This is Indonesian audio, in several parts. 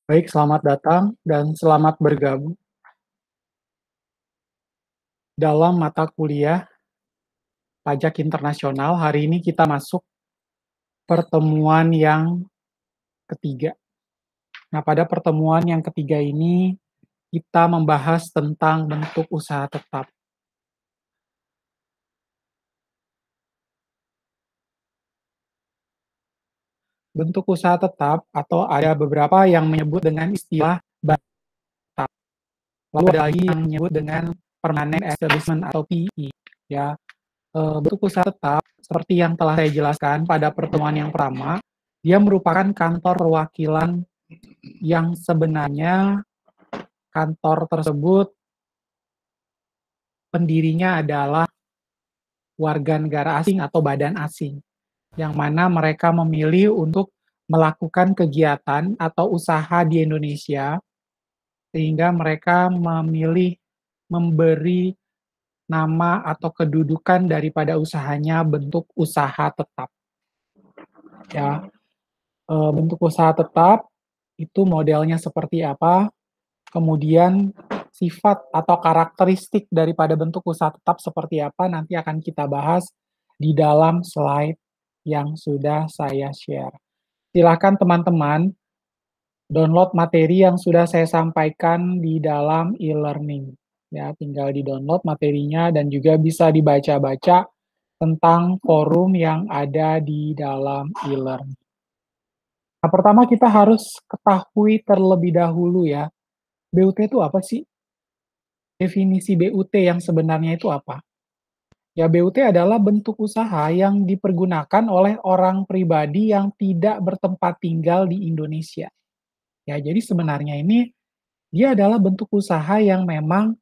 Baik, selamat datang dan selamat bergabung dalam mata kuliah pajak internasional. Hari ini kita masuk pertemuan yang ketiga. Nah, pada pertemuan yang ketiga ini kita membahas tentang bentuk usaha tetap. Bentuk usaha tetap atau ada beberapa yang menyebut dengan istilah tetap. Lalu ada lagi yang menyebut dengan permanent establishment atau PE. Ya, bentuk usaha tetap seperti yang telah saya jelaskan pada pertemuan yang pertama, dia merupakan kantor perwakilan yang sebenarnya kantor tersebut pendirinya adalah warga negara asing atau badan asing, yang mana mereka memilih untuk melakukan kegiatan atau usaha di Indonesia, sehingga mereka memilih memberi nama atau kedudukan daripada usahanya bentuk usaha tetap. Ya, bentuk usaha tetap itu modelnya seperti apa, kemudian sifat atau karakteristik daripada bentuk usaha tetap seperti apa nanti akan kita bahas di dalam slide yang sudah saya share. Silakan teman-teman download materi yang sudah saya sampaikan di dalam e-learning. Ya, tinggal di-download materinya dan juga bisa dibaca-baca tentang forum yang ada di dalam e-learning. Nah, pertama kita harus ketahui terlebih dahulu ya, BUT itu apa sih? Definisi BUT yang sebenarnya itu apa? Ya, BUT adalah bentuk usaha yang dipergunakan oleh orang pribadi yang tidak bertempat tinggal di Indonesia. Ya, jadi sebenarnya ini dia adalah bentuk usaha yang memang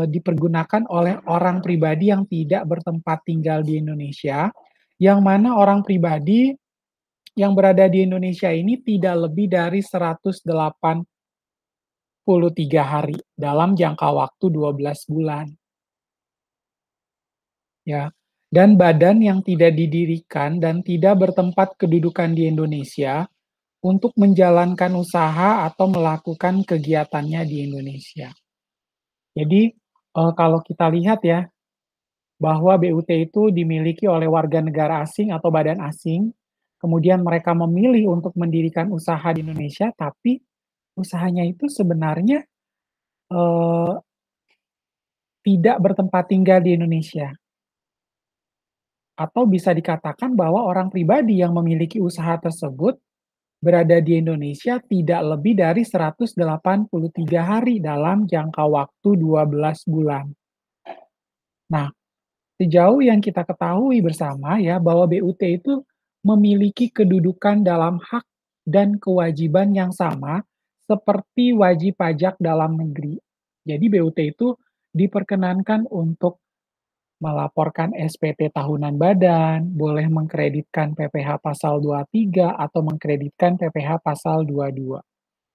dipergunakan oleh orang pribadi yang tidak bertempat tinggal di Indonesia, yang mana orang pribadi yang berada di Indonesia ini tidak lebih dari 183 hari dalam jangka waktu 12 bulan. Ya, dan badan yang tidak didirikan dan tidak bertempat kedudukan di Indonesia untuk menjalankan usaha atau melakukan kegiatannya di Indonesia. Jadi, kalau kita lihat ya, bahwa BUT itu dimiliki oleh warga negara asing atau badan asing, kemudian mereka memilih untuk mendirikan usaha di Indonesia, tapi usahanya itu sebenarnya, eee, tidak bertempat tinggal di Indonesia. Atau bisa dikatakan bahwa orang pribadi yang memiliki usaha tersebut berada di Indonesia tidak lebih dari 183 hari dalam jangka waktu 12 bulan. Nah, sejauh yang kita ketahui bersama ya bahwa BUT itu memiliki kedudukan dalam hak dan kewajiban yang sama seperti wajib pajak dalam negeri. Jadi BUT itu diperkenankan untuk melaporkan SPT tahunan badan, boleh mengkreditkan PPh pasal 23 atau mengkreditkan PPh pasal 22.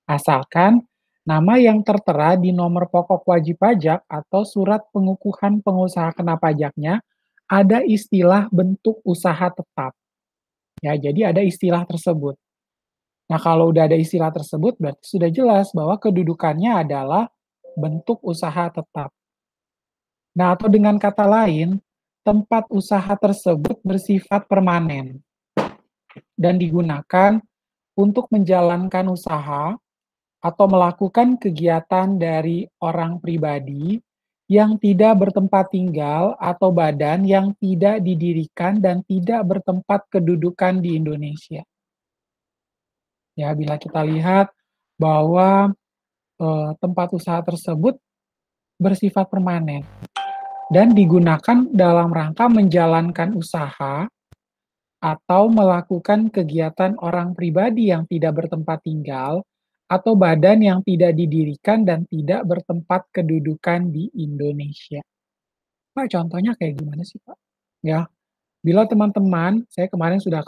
Asalkan nama yang tertera di nomor pokok wajib pajak atau surat pengukuhan pengusaha kena pajaknya ada istilah bentuk usaha tetap. Ya, jadi ada istilah tersebut. Nah, kalau udah ada istilah tersebut berarti sudah jelas bahwa kedudukannya adalah bentuk usaha tetap. Nah, atau dengan kata lain, tempat usaha tersebut bersifat permanen dan digunakan untuk menjalankan usaha atau melakukan kegiatan dari orang pribadi yang tidak bertempat tinggal atau badan yang tidak didirikan dan tidak bertempat kedudukan di Indonesia. Ya, bila kita lihat bahwa tempat usaha tersebut bersifat permanen dan digunakan dalam rangka menjalankan usaha atau melakukan kegiatan orang pribadi yang tidak bertempat tinggal atau badan yang tidak didirikan dan tidak bertempat kedudukan di Indonesia. Pak, contohnya kayak gimana sih, Pak? Ya, bila teman-teman, saya kemarin sudah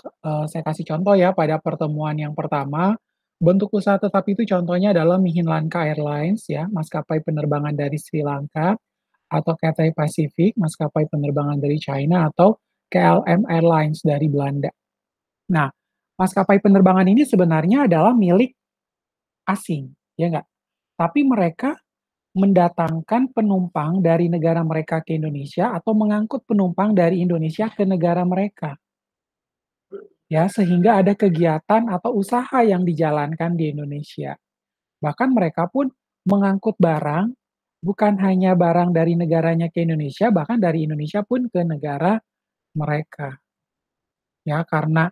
saya kasih contoh ya pada pertemuan yang pertama, bentuk usaha tetap itu contohnya adalah Mihin Lanka Airlines ya, maskapai penerbangan dari Sri Lanka, atau Cathay Pacific, maskapai penerbangan dari China, atau KLM Airlines dari Belanda. Nah, maskapai penerbangan ini sebenarnya adalah milik asing, ya nggak? Tapi mereka mendatangkan penumpang dari negara mereka ke Indonesia atau mengangkut penumpang dari Indonesia ke negara mereka, ya, sehingga ada kegiatan atau usaha yang dijalankan di Indonesia. Bahkan mereka pun mengangkut barang, bukan hanya barang dari negaranya ke Indonesia, bahkan dari Indonesia pun ke negara mereka, ya, karena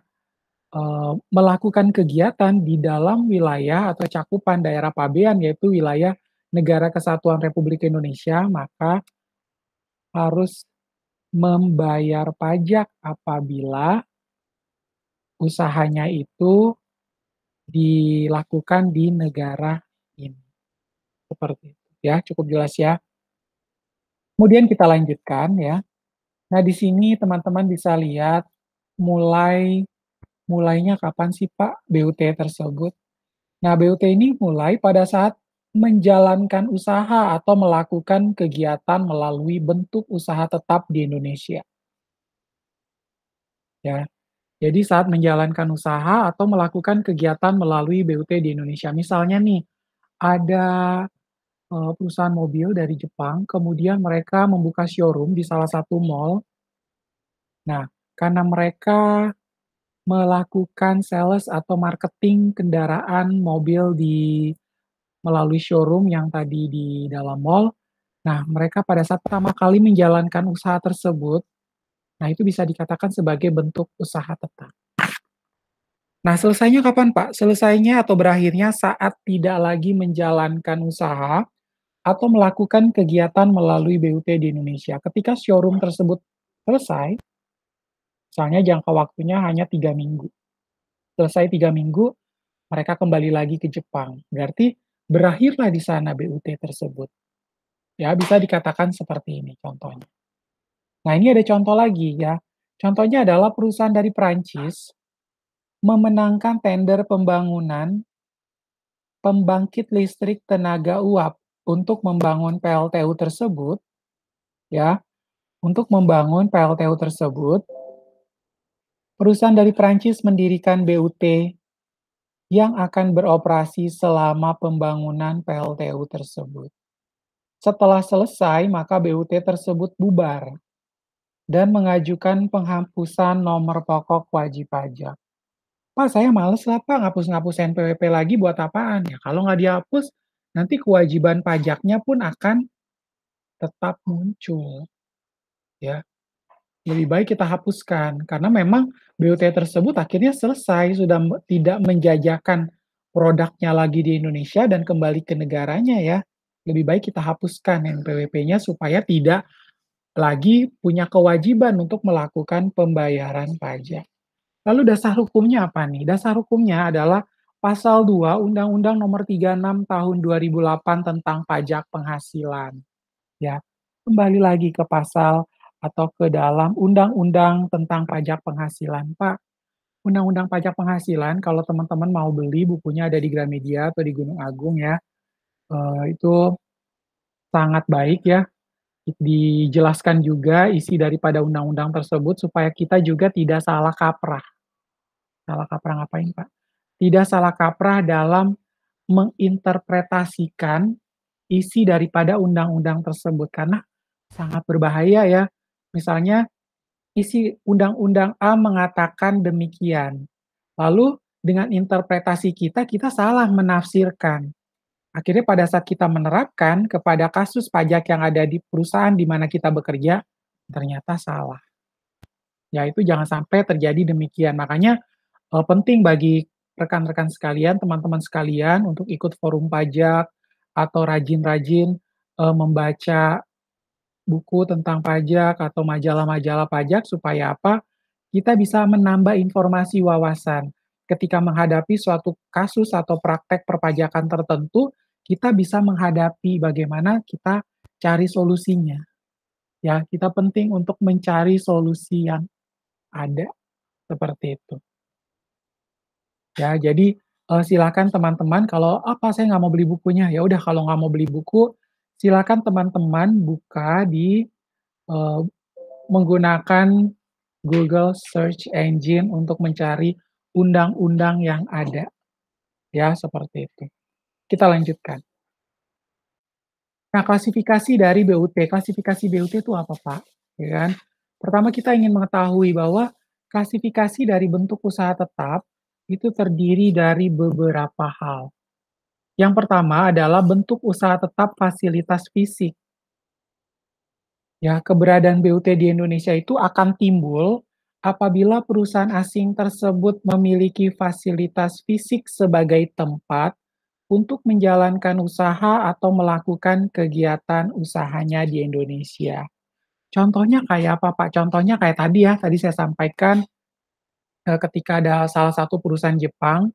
melakukan kegiatan di dalam wilayah atau cakupan daerah pabean, yaitu wilayah Negara Kesatuan Republik Indonesia, maka harus membayar pajak apabila usahanya itu dilakukan di negara ini, seperti itu ya, cukup jelas ya. Kemudian kita lanjutkan ya. Nah, di sini teman-teman bisa lihat mulainya kapan sih Pak BUT tersebut? Nah, BUT ini mulai pada saat menjalankan usaha atau melakukan kegiatan melalui bentuk usaha tetap di Indonesia, ya. Jadi saat menjalankan usaha atau melakukan kegiatan melalui BUT di Indonesia. Misalnya nih, ada, perusahaan mobil dari Jepang, kemudian mereka membuka showroom di salah satu mall. Nah, karena mereka melakukan sales atau marketing kendaraan mobil melalui showroom yang tadi di dalam mall. Nah, mereka pada saat pertama kali menjalankan usaha tersebut, nah itu bisa dikatakan sebagai bentuk usaha tetap. Nah, selesainya kapan, Pak? Selesainya atau berakhirnya saat tidak lagi menjalankan usaha atau melakukan kegiatan melalui BUT di Indonesia. Ketika showroom tersebut selesai, misalnya jangka waktunya hanya 3 minggu. Selesai 3 minggu, mereka kembali lagi ke Jepang. Berarti berakhirlah di sana BUT tersebut. Ya, bisa dikatakan seperti ini contohnya. Nah, ini ada contoh lagi ya. Contohnya adalah perusahaan dari Prancis memenangkan tender pembangunan pembangkit listrik tenaga uap untuk membangun PLTU tersebut, ya. Untuk membangun PLTU tersebut, perusahaan dari Prancis mendirikan BUT yang akan beroperasi selama pembangunan PLTU tersebut. Setelah selesai, maka BUT tersebut bubar dan mengajukan penghapusan nomor pokok wajib pajak. "Pak, saya males lah Pak, ngapus-ngapus NPWP lagi buat apaan?" Ya kalau nggak dihapus, nanti kewajiban pajaknya pun akan tetap muncul, ya. Lebih baik kita hapuskan, karena memang BUT tersebut akhirnya selesai, sudah tidak menjajakan produknya lagi di Indonesia dan kembali ke negaranya ya. Lebih baik kita hapuskan NPWP-nya supaya tidak lagi punya kewajiban untuk melakukan pembayaran pajak. Lalu dasar hukumnya apa nih? Dasar hukumnya adalah Pasal 2 Undang-Undang Nomor 36 Tahun 2008 tentang Pajak Penghasilan, ya. Kembali lagi ke pasal atau ke dalam Undang-Undang tentang Pajak Penghasilan, Pak. Undang-Undang Pajak Penghasilan kalau teman-teman mau beli bukunya ada di Gramedia atau di Gunung Agung ya, itu sangat baik ya, dijelaskan juga isi daripada undang-undang tersebut supaya kita juga tidak salah kaprah. Salah kaprah ngapain, Pak? Tidak salah kaprah dalam menginterpretasikan isi daripada undang-undang tersebut, karena sangat berbahaya ya. Misalnya, isi undang-undang A mengatakan demikian, lalu dengan interpretasi kita, kita salah menafsirkan. Akhirnya pada saat kita menerapkan kepada kasus pajak yang ada di perusahaan di mana kita bekerja, ternyata salah. Ya itu jangan sampai terjadi demikian. Makanya penting bagi rekan-rekan sekalian, teman-teman sekalian untuk ikut forum pajak atau rajin-rajin, membaca buku tentang pajak atau majalah-majalah pajak supaya apa? Kita bisa menambah informasi wawasan. Ketika menghadapi suatu kasus atau praktek perpajakan tertentu, kita bisa menghadapi bagaimana kita cari solusinya. Ya, kita penting untuk mencari solusi yang ada, seperti itu. Ya, jadi, silakan teman-teman kalau, "Apa saya nggak mau beli bukunya." Ya udah kalau nggak mau beli buku, silakan teman-teman buka di, eee, menggunakan Google Search Engine untuk mencari undang-undang yang ada, ya seperti itu. Kita lanjutkan. Nah, klasifikasi dari BUT. Klasifikasi BUT itu apa, Pak? Ya kan? Pertama kita ingin mengetahui bahwa klasifikasi dari bentuk usaha tetap itu terdiri dari beberapa hal. Yang pertama adalah bentuk usaha tetap fasilitas fisik. Ya, keberadaan BUT di Indonesia itu akan timbul apabila perusahaan asing tersebut memiliki fasilitas fisik sebagai tempat untuk menjalankan usaha atau melakukan kegiatan usahanya di Indonesia. Contohnya kayak apa, Pak? Contohnya kayak tadi ya, tadi saya sampaikan, ketika ada salah satu perusahaan Jepang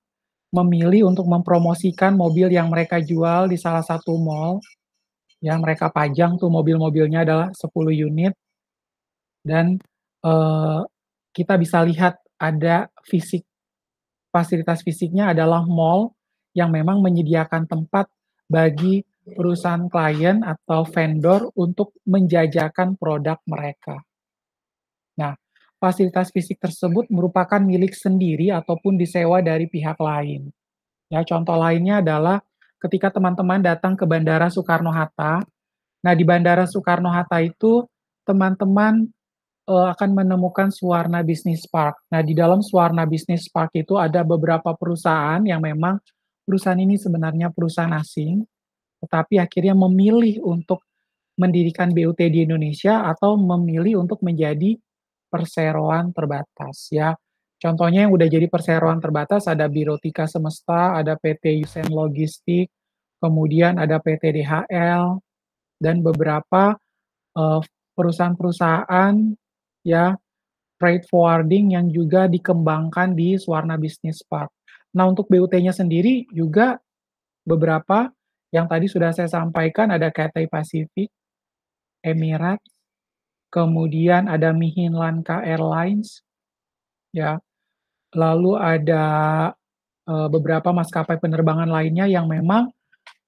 memilih untuk mempromosikan mobil yang mereka jual di salah satu mall, ya mereka pajang tuh mobil-mobilnya adalah 10 unit dan, eee, kita bisa lihat ada fasilitas fisiknya adalah mall yang memang menyediakan tempat bagi perusahaan klien atau vendor untuk menjajakan produk mereka. Nah, fasilitas fisik tersebut merupakan milik sendiri ataupun disewa dari pihak lain. Ya, contoh lainnya adalah ketika teman-teman datang ke Bandara Soekarno-Hatta. Nah, di Bandara Soekarno-Hatta itu teman-teman akan menemukan Suwarna Business Park. Nah, di dalam Suwarna Business Park itu ada beberapa perusahaan yang memang perusahaan ini sebenarnya perusahaan asing, tetapi akhirnya memilih untuk mendirikan BUT di Indonesia atau memilih untuk menjadi perseroan terbatas ya. Contohnya yang udah jadi perseroan terbatas ada Birotika Semesta, ada PT Yusen Logistik, kemudian ada PT DHL, dan beberapa, eee, perusahaan-perusahaan ya freight forwarding yang juga dikembangkan di Suwarna Business Park. Nah, untuk BUT-nya sendiri juga beberapa yang tadi sudah saya sampaikan ada Cathay Pacific, Emirates, kemudian ada Mihin Lanka Airlines, ya, lalu ada, beberapa maskapai penerbangan lainnya yang memang,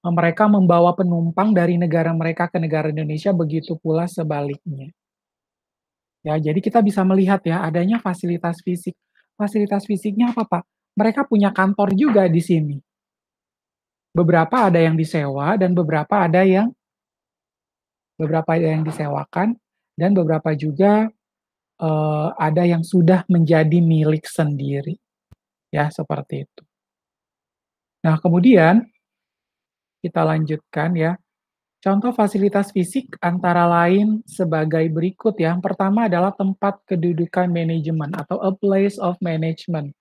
mereka membawa penumpang dari negara mereka ke negara Indonesia, begitu pula sebaliknya. Ya, jadi kita bisa melihat ya, adanya fasilitas fisik. Fasilitas fisiknya apa, Pak? Mereka punya kantor juga di sini. Beberapa ada yang disewa dan beberapa ada yang disewakan dan beberapa juga, ada yang sudah menjadi milik sendiri, ya seperti itu. Nah, kemudian kita lanjutkan ya, contoh fasilitas fisik antara lain sebagai berikut ya. Yang pertama adalah tempat kedudukan manajemen atau a place of management.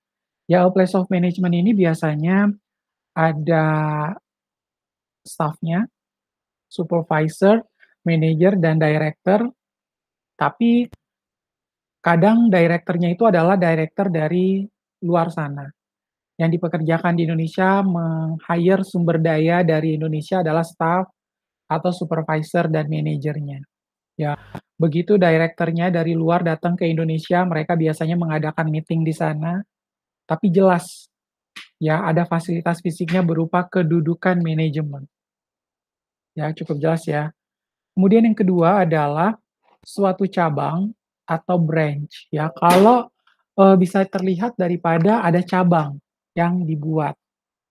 Ya, a place of management ini biasanya ada stafnya, supervisor, manager, dan director, tapi kadang direkturnya itu adalah direktur dari luar sana. Yang dipekerjakan di Indonesia meng-hire sumber daya dari Indonesia adalah staff atau supervisor dan manajernya. Ya, begitu direkturnya dari luar datang ke Indonesia, mereka biasanya mengadakan meeting di sana, tapi jelas ya ada fasilitas fisiknya berupa kedudukan manajemen. Ya, cukup jelas ya. Kemudian yang kedua adalah suatu cabang atau branch ya. Kalau, bisa terlihat daripada ada cabang yang dibuat,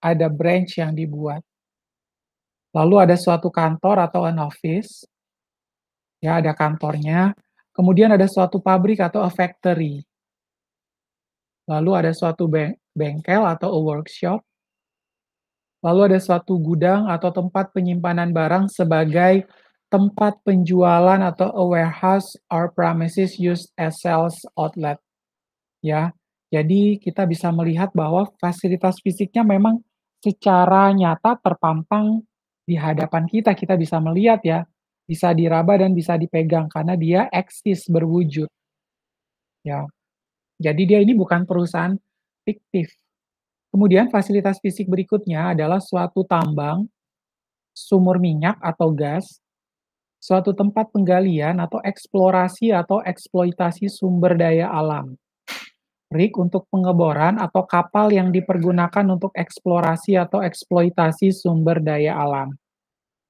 ada branch yang dibuat. Lalu ada suatu kantor atau an office, ya ada kantornya, kemudian ada suatu pabrik atau a factory, lalu ada suatu bengkel atau a workshop, lalu ada suatu gudang atau tempat penyimpanan barang sebagai tempat penjualan atau a warehouse or premises used as sales outlet. Ya, jadi kita bisa melihat bahwa fasilitas fisiknya memang secara nyata terpampang di hadapan kita, kita bisa melihat ya, bisa diraba dan bisa dipegang karena dia eksis, berwujud, ya. Jadi dia ini bukan perusahaan fiktif. Kemudian fasilitas fisik berikutnya adalah suatu tambang, sumur minyak atau gas, suatu tempat penggalian atau eksplorasi atau eksploitasi sumber daya alam. Rig untuk pengeboran atau kapal yang dipergunakan untuk eksplorasi atau eksploitasi sumber daya alam.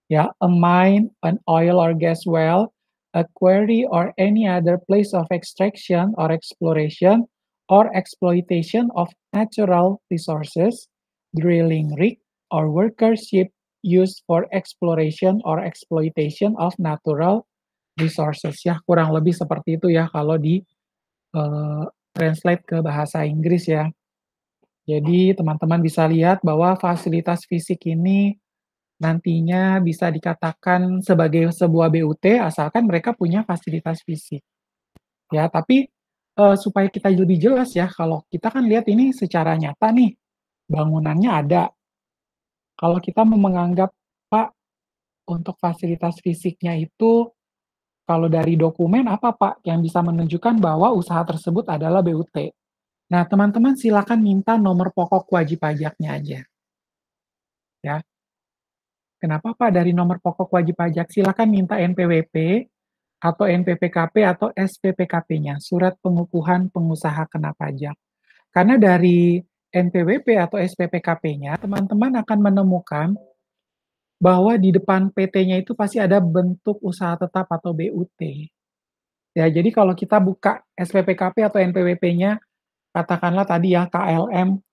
Ya, a mine, an oil or gas well, a quarry or any other place of extraction or exploration or exploitation of natural resources, drilling rig, or workership used for exploration or exploitation of natural resources. Ya, kurang lebih seperti itu ya kalau di translate ke bahasa Inggris ya. Jadi teman-teman bisa lihat bahwa fasilitas fisik ini nantinya bisa dikatakan sebagai sebuah BUT asalkan mereka punya fasilitas fisik. Ya, tapi, supaya kita lebih jelas ya, kalau kita kan lihat ini secara nyata nih, bangunannya ada. Kalau kita mau menganggap, Pak, untuk fasilitas fisiknya itu, kalau dari dokumen apa, Pak, yang bisa menunjukkan bahwa usaha tersebut adalah BUT? Nah, teman-teman silakan minta nomor pokok wajib pajaknya aja, ya. Kenapa, Pak, dari nomor pokok wajib pajak? Silakan minta NPWP atau NPPKP atau SPPKP-nya, Surat Pengukuhan Pengusaha Kena Pajak. Karena dari NPWP atau SPPKP-nya, teman-teman akan menemukan bahwa di depan PT-nya itu pasti ada bentuk usaha tetap atau BUT. Ya, jadi kalau kita buka SPPKP atau NPWP-nya, katakanlah tadi ya KLM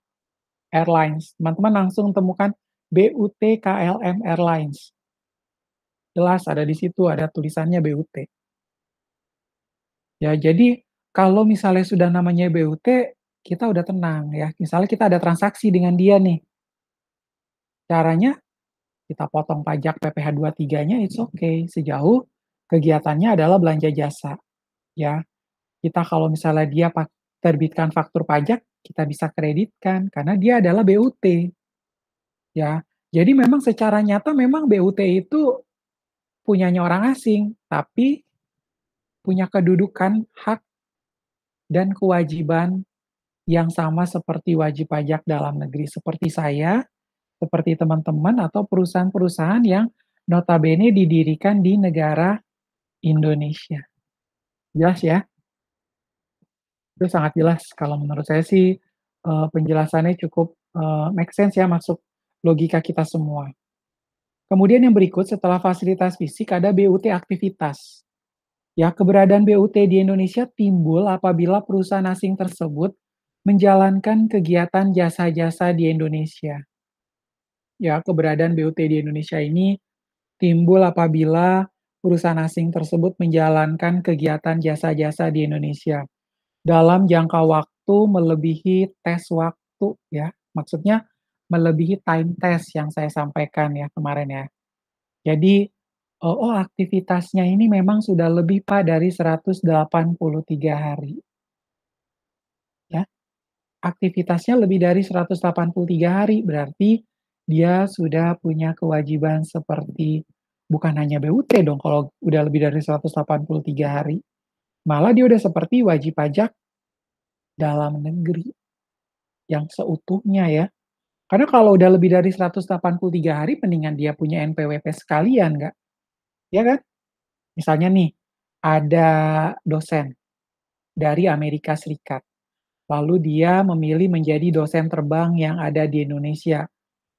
Airlines, teman-teman langsung temukan BUT KLM Airlines. Jelas ada di situ, ada tulisannya BUT. Ya, jadi kalau misalnya sudah namanya BUT, kita udah tenang ya. Misalnya kita ada transaksi dengan dia nih, caranya kita potong pajak PPh 23-nya it's okay, sejauh kegiatannya adalah belanja jasa, ya. Kita kalau misalnya dia terbitkan faktur pajak, kita bisa kreditkan karena dia adalah BUT, ya. Jadi memang secara nyata memang BUT itu punyanya orang asing, tapi punya kedudukan, hak, dan kewajiban yang sama seperti wajib pajak dalam negeri, seperti saya, seperti teman-teman, atau perusahaan-perusahaan yang notabene didirikan di negara Indonesia. Jelas ya? Itu sangat jelas kalau menurut saya sih, penjelasannya cukup, make sense ya, masuk logika kita semua. Kemudian yang berikut setelah fasilitas fisik ada BUT aktivitas. Ya, keberadaan BUT di Indonesia timbul apabila perusahaan asing tersebut menjalankan kegiatan jasa-jasa di Indonesia. Ya, keberadaan BUT di Indonesia ini timbul apabila perusahaan asing tersebut menjalankan kegiatan jasa-jasa di Indonesia dalam jangka waktu melebihi tes waktu ya. Maksudnya melebihi time test yang saya sampaikan ya kemarin ya. Jadi, oh aktivitasnya ini memang sudah lebih Pak dari 183 hari ya. Aktivitasnya lebih dari 183 hari, berarti dia sudah punya kewajiban seperti bukan hanya BUT dong kalau udah lebih dari 183 hari, malah dia udah seperti wajib pajak dalam negeri yang seutuhnya ya. Karena kalau udah lebih dari 183 hari mendingan dia punya NPWP sekalian nggak, ya kan? Misalnya nih, ada dosen dari Amerika Serikat, lalu dia memilih menjadi dosen terbang yang ada di Indonesia.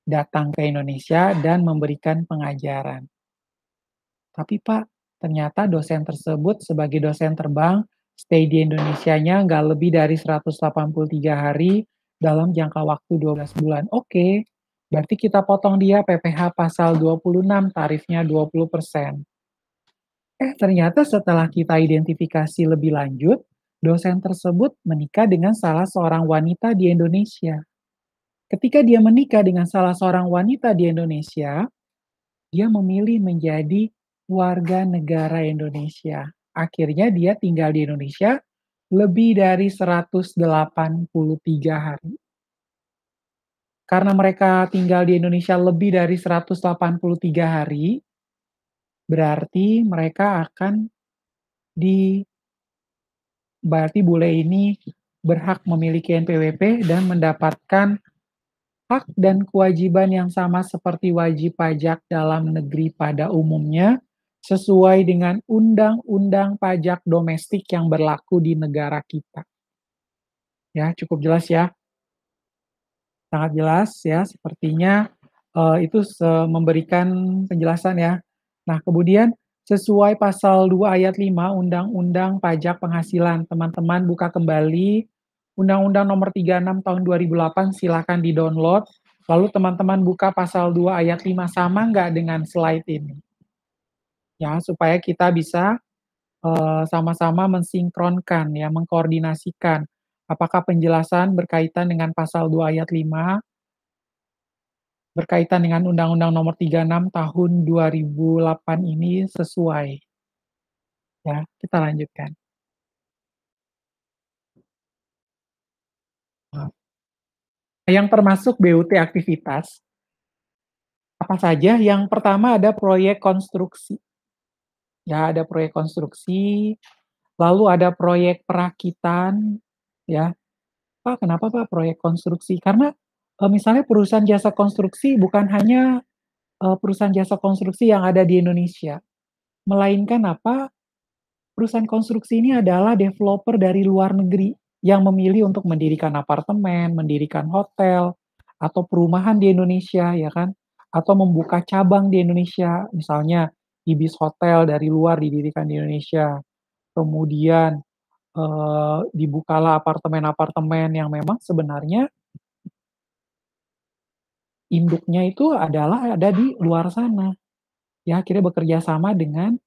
Datang ke Indonesia dan memberikan pengajaran. Tapi Pak, ternyata dosen tersebut sebagai dosen terbang, stay di Indonesianya nggak lebih dari 183 hari dalam jangka waktu 12 bulan. Oke, berarti kita potong dia PPh pasal 26, tarifnya 20%. Ternyata setelah kita identifikasi lebih lanjut, dosen tersebut menikah dengan salah seorang wanita di Indonesia. Ketika dia menikah dengan salah seorang wanita di Indonesia, dia memilih menjadi warga negara Indonesia. Akhirnya dia tinggal di Indonesia lebih dari 183 hari. Karena mereka tinggal di Indonesia lebih dari 183 hari, berarti mereka akan di berarti bule ini berhak memiliki NPWP dan mendapatkan hak dan kewajiban yang sama seperti wajib pajak dalam negeri pada umumnya, sesuai dengan undang-undang pajak domestik yang berlaku di negara kita. Ya, cukup jelas ya, sangat jelas ya, sepertinya itu memberikan penjelasan ya. Nah, kemudian sesuai pasal 2 ayat 5 Undang-Undang Pajak Penghasilan, teman-teman buka kembali Undang-Undang Nomor 36 Tahun 2008, silakan di-download. Lalu teman-teman buka pasal 2 ayat 5 sama nggak dengan slide ini? Ya, supaya kita bisa, sama-sama mensinkronkan ya, mengkoordinasikan. Apakah penjelasan berkaitan dengan pasal 2 ayat 5 berkaitan dengan Undang-Undang Nomor 36 Tahun 2008 ini sesuai, ya. Kita lanjutkan. Nah, yang termasuk BUT aktivitas, apa saja? Yang pertama ada proyek konstruksi, ya ada proyek konstruksi, lalu ada proyek perakitan, ya. "Pak, kenapa Pak proyek konstruksi?" Karena, misalnya perusahaan jasa konstruksi bukan hanya, perusahaan jasa konstruksi yang ada di Indonesia, melainkan apa, perusahaan konstruksi ini adalah developer dari luar negeri yang memilih untuk mendirikan apartemen, mendirikan hotel, atau perumahan di Indonesia, ya kan, atau membuka cabang di Indonesia. Misalnya Ibis Hotel dari luar didirikan di Indonesia. Kemudian, dibukalah apartemen-apartemen yang memang sebenarnya induknya itu adalah ada di luar sana. Ya, akhirnya bekerja sama dengan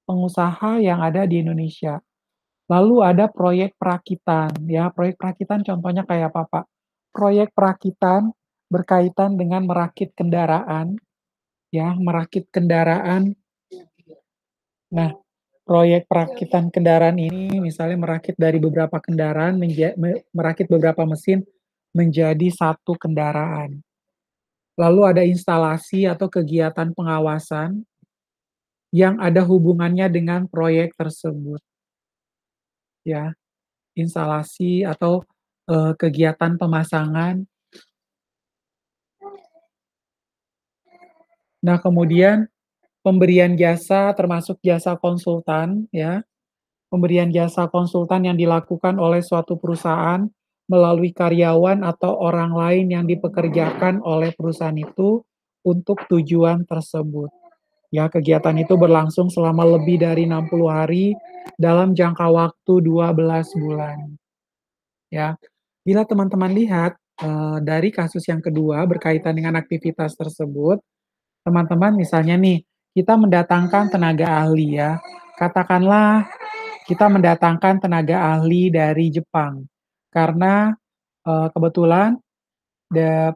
pengusaha yang ada di Indonesia. Lalu ada proyek perakitan, ya, proyek perakitan contohnya kayak apa, Pak? Proyek perakitan berkaitan dengan merakit kendaraan, ya, merakit kendaraan. Nah, proyek perakitan kendaraan ini misalnya merakit dari beberapa kendaraan merakit beberapa mesin menjadi satu kendaraan. Lalu ada instalasi atau kegiatan pengawasan yang ada hubungannya dengan proyek tersebut, ya. Instalasi atau, kegiatan pemasangan. Nah, kemudian pemberian jasa termasuk jasa konsultan, ya. Pemberian jasa konsultan yang dilakukan oleh suatu perusahaan melalui karyawan atau orang lain yang dipekerjakan oleh perusahaan itu untuk tujuan tersebut. Ya, kegiatan itu berlangsung selama lebih dari 60 hari dalam jangka waktu 12 bulan, ya. Bila teman-teman lihat, dari kasus yang kedua berkaitan dengan aktivitas tersebut, teman-teman misalnya nih, kita mendatangkan tenaga ahli ya, katakanlah kita mendatangkan tenaga ahli dari Jepang, karena, kebetulan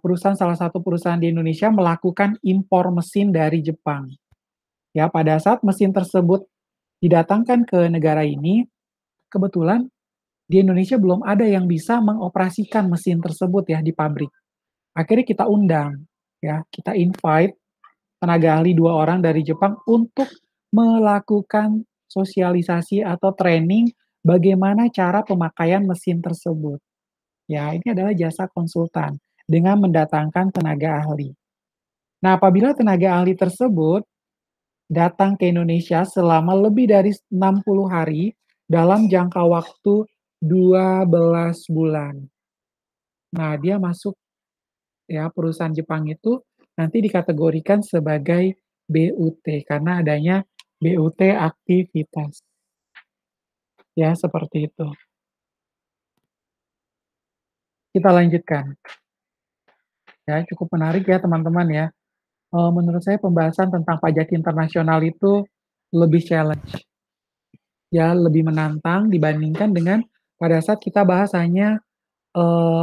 perusahaan salah satu perusahaan di Indonesia melakukan impor mesin dari Jepang. Ya, pada saat mesin tersebut didatangkan ke negara ini, kebetulan di Indonesia belum ada yang bisa mengoperasikan mesin tersebut ya di pabrik. Akhirnya kita undang, ya, kita invite tenaga ahli 2 orang dari Jepang untuk melakukan sosialisasi atau training bagaimana cara pemakaian mesin tersebut. Ya, ini adalah jasa konsultan dengan mendatangkan tenaga ahli. Nah, apabila tenaga ahli tersebut datang ke Indonesia selama lebih dari 60 hari dalam jangka waktu 12 bulan. Nah, dia masuk ya, perusahaan Jepang itu nanti dikategorikan sebagai BUT karena adanya BUT aktivitas. Ya, seperti itu. Kita lanjutkan. Ya, cukup menarik ya teman-teman ya. Menurut saya pembahasan tentang pajak internasional itu lebih challenge, ya lebih menantang dibandingkan dengan pada saat kita bahas hanya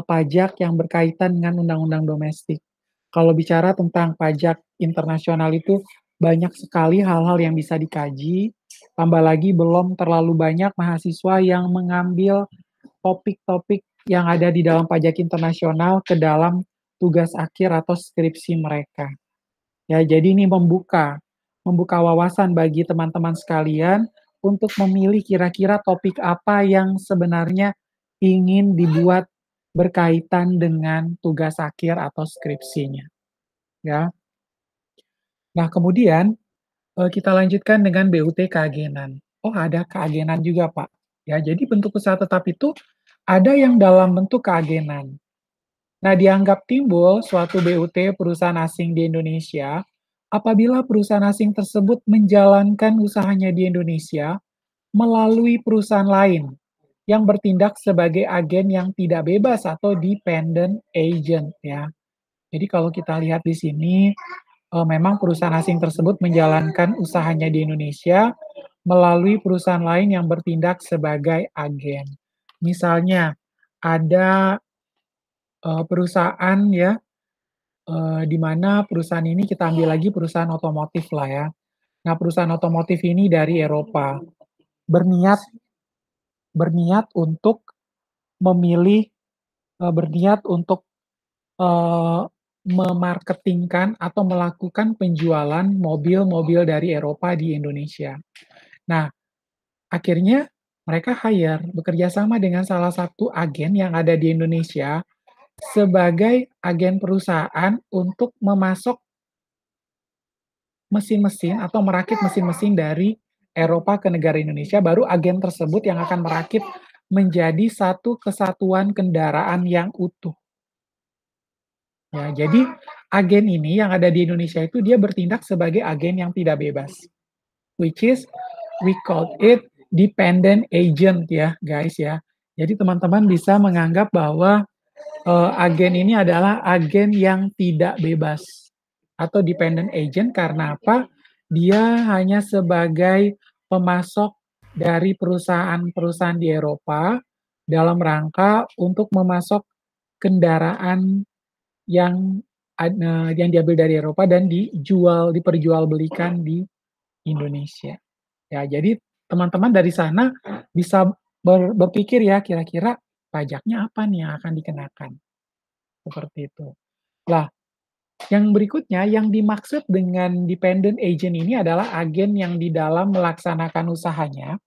pajak yang berkaitan dengan undang-undang domestik. Kalau bicara tentang pajak internasional itu banyak sekali hal-hal yang bisa dikaji, tambah lagi belum terlalu banyak mahasiswa yang mengambil topik-topik yang ada di dalam pajak internasional ke dalam tugas akhir atau skripsi mereka. Ya, jadi ini membuka wawasan bagi teman-teman sekalian untuk memilih kira-kira topik apa yang sebenarnya ingin dibuat berkaitan dengan tugas akhir atau skripsinya, ya. Nah, kemudian, kita lanjutkan dengan BUT keagenan. Oh, ada keagenan juga, Pak. Ya, jadi bentuk usaha tetap itu ada yang dalam bentuk keagenan. Nah, dianggap timbul suatu BUT perusahaan asing di Indonesia apabila perusahaan asing tersebut menjalankan usahanya di Indonesia melalui perusahaan lain yang bertindak sebagai agen yang tidak bebas atau dependent agent ya. Jadi kalau kita lihat di sini, memang perusahaan asing tersebut menjalankan usahanya di Indonesia melalui perusahaan lain yang bertindak sebagai agen. Misalnya, ada, perusahaan ya, di mana perusahaan ini kita ambil lagi perusahaan otomotif lah ya. Nah, perusahaan otomotif ini dari Eropa, berniat berniat untuk memilih berniat untuk, eee, memarketingkan atau melakukan penjualan mobil-mobil dari Eropa di Indonesia. Nah, akhirnya mereka bekerja sama dengan salah satu agen yang ada di Indonesia sebagai agen perusahaan untuk memasok mesin-mesin atau merakit mesin-mesin dari Eropa ke negara Indonesia, baru agen tersebut yang akan merakit menjadi satu kesatuan kendaraan yang utuh. Ya, jadi agen ini yang ada di Indonesia itu dia bertindak sebagai agen yang tidak bebas, which is we call it dependent agent ya, guys ya. Jadi teman-teman bisa menganggap bahwa agen ini adalah agen yang tidak bebas atau dependent agent karena apa? Dia hanya sebagai pemasok dari perusahaan-perusahaan di Eropa dalam rangka untuk memasok kendaraan yang yang diambil dari Eropa dan diperjualbelikan di Indonesia. Ya, jadi teman-teman dari sana bisa berpikir ya, kira-kira pajaknya apa nih yang akan dikenakan, seperti itu. Lah, yang berikutnya yang dimaksud dengan dependent agent ini adalah agen yang di dalam melaksanakan usahanya,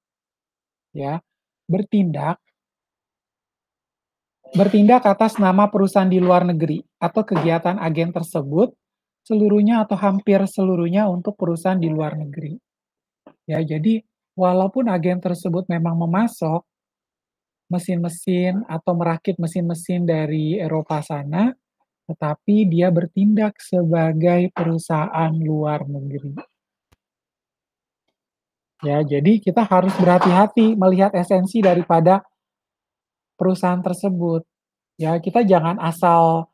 ya, bertindak bertindak atas nama perusahaan di luar negeri atau kegiatan agen tersebut seluruhnya atau hampir seluruhnya untuk perusahaan di luar negeri. Ya, jadi walaupun agen tersebut memang memasok mesin-mesin atau merakit mesin-mesin dari Eropa sana, tetapi dia bertindak sebagai perusahaan luar negeri. Ya, jadi kita harus berhati-hati melihat esensi daripada perusahaan tersebut. Ya, kita jangan asal,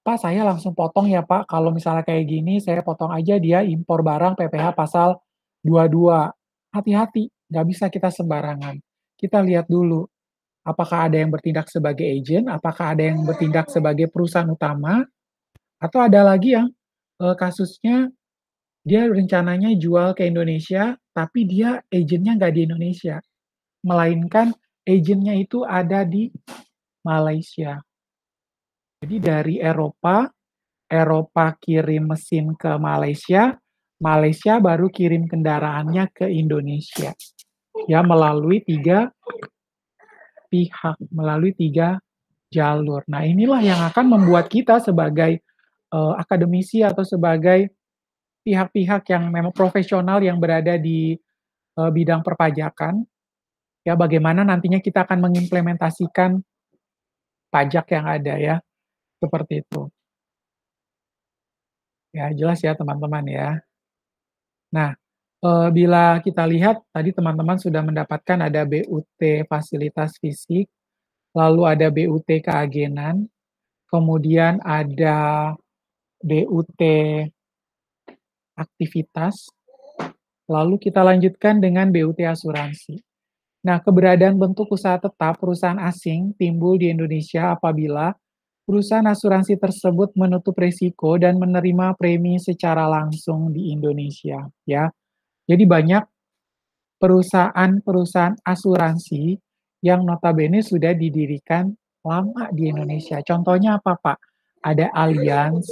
"Pak, saya langsung potong ya, Pak. Kalau misalnya kayak gini, saya potong aja dia impor barang PPh pasal 22." Hati-hati, nggak bisa kita sembarangan. Kita lihat dulu, apakah ada yang bertindak sebagai agen, apakah ada yang bertindak sebagai perusahaan utama, atau ada lagi yang, kasusnya dia rencananya jual ke Indonesia, tapi dia agennya nggak di Indonesia, melainkan agennya itu ada di Malaysia. Jadi dari Eropa, Eropa kirim mesin ke Malaysia, Malaysia baru kirim kendaraannya ke Indonesia. Ya, melalui 3 jalur. Nah, inilah yang akan membuat kita sebagai, akademisi atau sebagai pihak-pihak yang memang profesional yang berada di, bidang perpajakan, ya bagaimana nantinya kita akan mengimplementasikan pajak yang ada ya, seperti itu. Ya jelas ya teman-teman ya. Nah, bila kita lihat tadi teman-teman sudah mendapatkan ada BUT fasilitas fisik, lalu ada BUT keagenan, kemudian ada BUT aktivitas, lalu kita lanjutkan dengan BUT asuransi. Nah, keberadaan bentuk usaha tetap perusahaan asing timbul di Indonesia apabila perusahaan asuransi tersebut menutup risiko dan menerima premi secara langsung di Indonesia, ya. Jadi banyak perusahaan-perusahaan asuransi yang notabene sudah didirikan lama di Indonesia. Contohnya apa, Pak? Ada Allianz,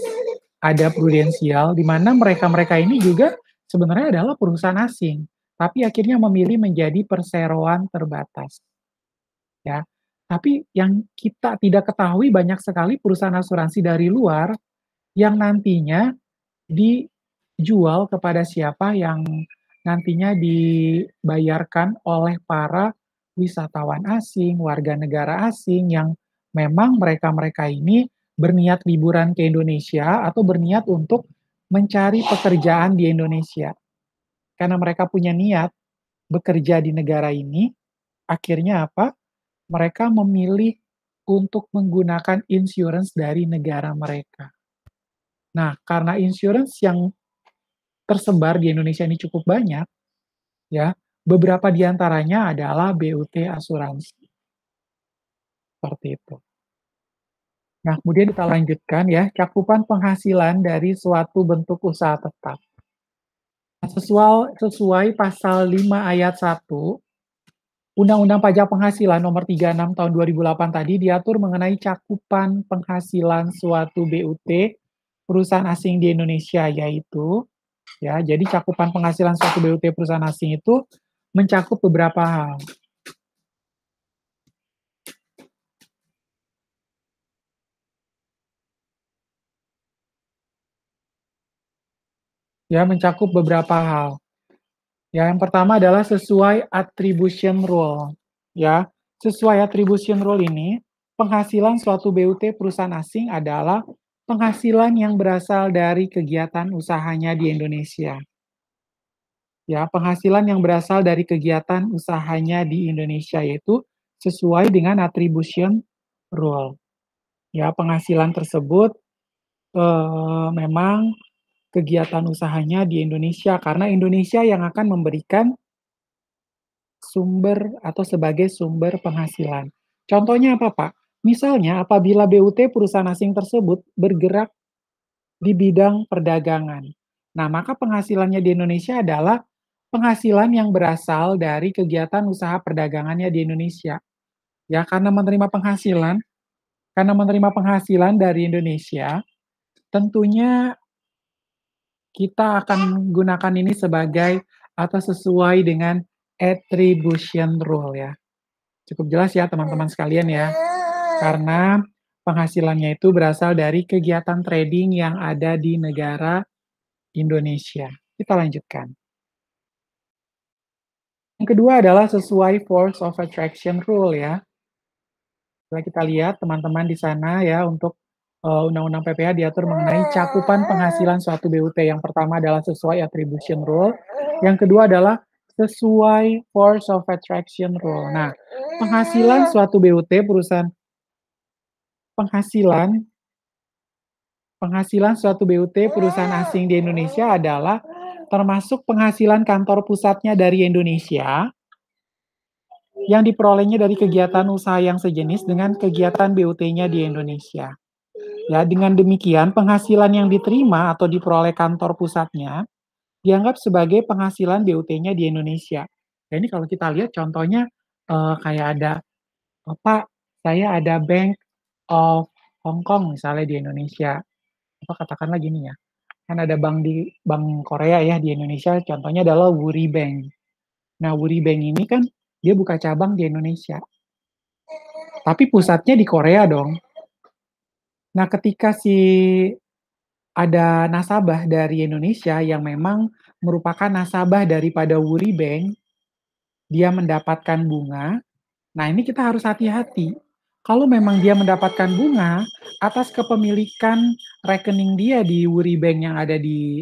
ada Prudential, di mana mereka-mereka ini juga sebenarnya adalah perusahaan asing, tapi akhirnya memilih menjadi perseroan terbatas, ya. Tapi yang kita tidak ketahui banyak sekali perusahaan asuransi dari luar yang nantinya dijual kepada siapa, yang nantinya dibayarkan oleh para wisatawan asing, warga negara asing yang memang mereka-mereka ini berniat liburan ke Indonesia atau berniat untuk mencari pekerjaan di Indonesia. Karena mereka punya niat bekerja di negara ini, akhirnya apa? Mereka memilih untuk menggunakan insurance dari negara mereka. Nah, karena insurance yang tersebar di Indonesia ini cukup banyak, ya, beberapa di antaranya adalah BUT asuransi, seperti itu. Nah, kemudian kita lanjutkan ya, cakupan penghasilan dari suatu bentuk usaha tetap. Sesuai pasal 5 ayat 1 Undang-Undang Pajak Penghasilan Nomor 36 Tahun 2008 tadi diatur mengenai cakupan penghasilan suatu BUT perusahaan asing di Indonesia, yaitu ya, jadi cakupan penghasilan suatu BUT perusahaan asing itu mencakup beberapa hal. Ya, mencakup beberapa hal. Ya, yang pertama adalah sesuai attribution rule. Ya, sesuai attribution rule ini, penghasilan suatu BUT perusahaan asing adalah penghasilan yang berasal dari kegiatan usahanya di Indonesia. Ya, penghasilan yang berasal dari kegiatan usahanya di Indonesia yaitu sesuai dengan attribution rule. Ya, penghasilan tersebut memang kegiatan usahanya di Indonesia karena Indonesia yang akan memberikan sumber atau sebagai sumber penghasilan. Contohnya apa, Pak? Misalnya apabila BUT perusahaan asing tersebut bergerak di bidang perdagangan. Nah, maka penghasilannya di Indonesia adalah penghasilan yang berasal dari kegiatan usaha perdagangannya di Indonesia. Ya, karena menerima penghasilan dari Indonesia, tentunya kita akan gunakan ini sebagai atau sesuai dengan attribution rule ya. Cukup jelas ya teman-teman sekalian ya. Karena penghasilannya itu berasal dari kegiatan trading yang ada di negara Indonesia. Kita lanjutkan. Yang kedua adalah sesuai force of attraction rule ya. Coba kita lihat teman-teman di sana ya untuk Undang-Undang PPH diatur mengenai cakupan penghasilan suatu BUT. Yang pertama adalah sesuai attribution rule. Yang kedua adalah sesuai force of attraction rule. Nah, penghasilan suatu BUT perusahaan penghasilan penghasilan suatu BUT perusahaan asing di Indonesia adalah termasuk penghasilan kantor pusatnya dari Indonesia yang diperolehnya dari kegiatan usaha yang sejenis dengan kegiatan BUT-nya di Indonesia. Ya, dengan demikian penghasilan yang diterima atau diperoleh kantor pusatnya dianggap sebagai penghasilan BUT-nya di Indonesia. Ya, ini kalau kita lihat contohnya kayak ada, Pak, saya ada Bank of Hong Kong misalnya di Indonesia. Apa katakanlah gini ya, kan ada bank Korea ya di Indonesia, contohnya adalah Wuri Bank. Nah, Wuri Bank ini kan dia buka cabang di Indonesia, tapi pusatnya di Korea dong. Nah, ketika ada nasabah dari Indonesia yang memang merupakan nasabah daripada Wuri Bank, dia mendapatkan bunga. Nah, ini kita harus hati-hati. Kalau memang dia mendapatkan bunga atas kepemilikan rekening dia di Wuri Bank yang ada di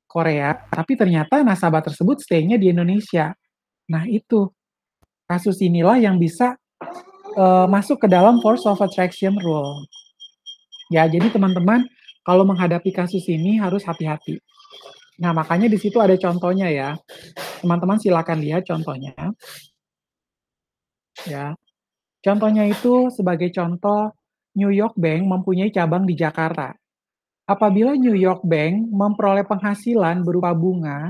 Korea, tapi ternyata nasabah tersebut stay-nya di Indonesia. Nah, itu kasus inilah yang bisa masuk ke dalam force of attraction rule. Ya, jadi teman-teman kalau menghadapi kasus ini harus hati-hati. Nah, makanya di situ ada contohnya ya. Teman-teman silakan lihat contohnya. Ya. Contohnya itu sebagai contoh New York Bank mempunyai cabang di Jakarta. Apabila New York Bank memperoleh penghasilan berupa bunga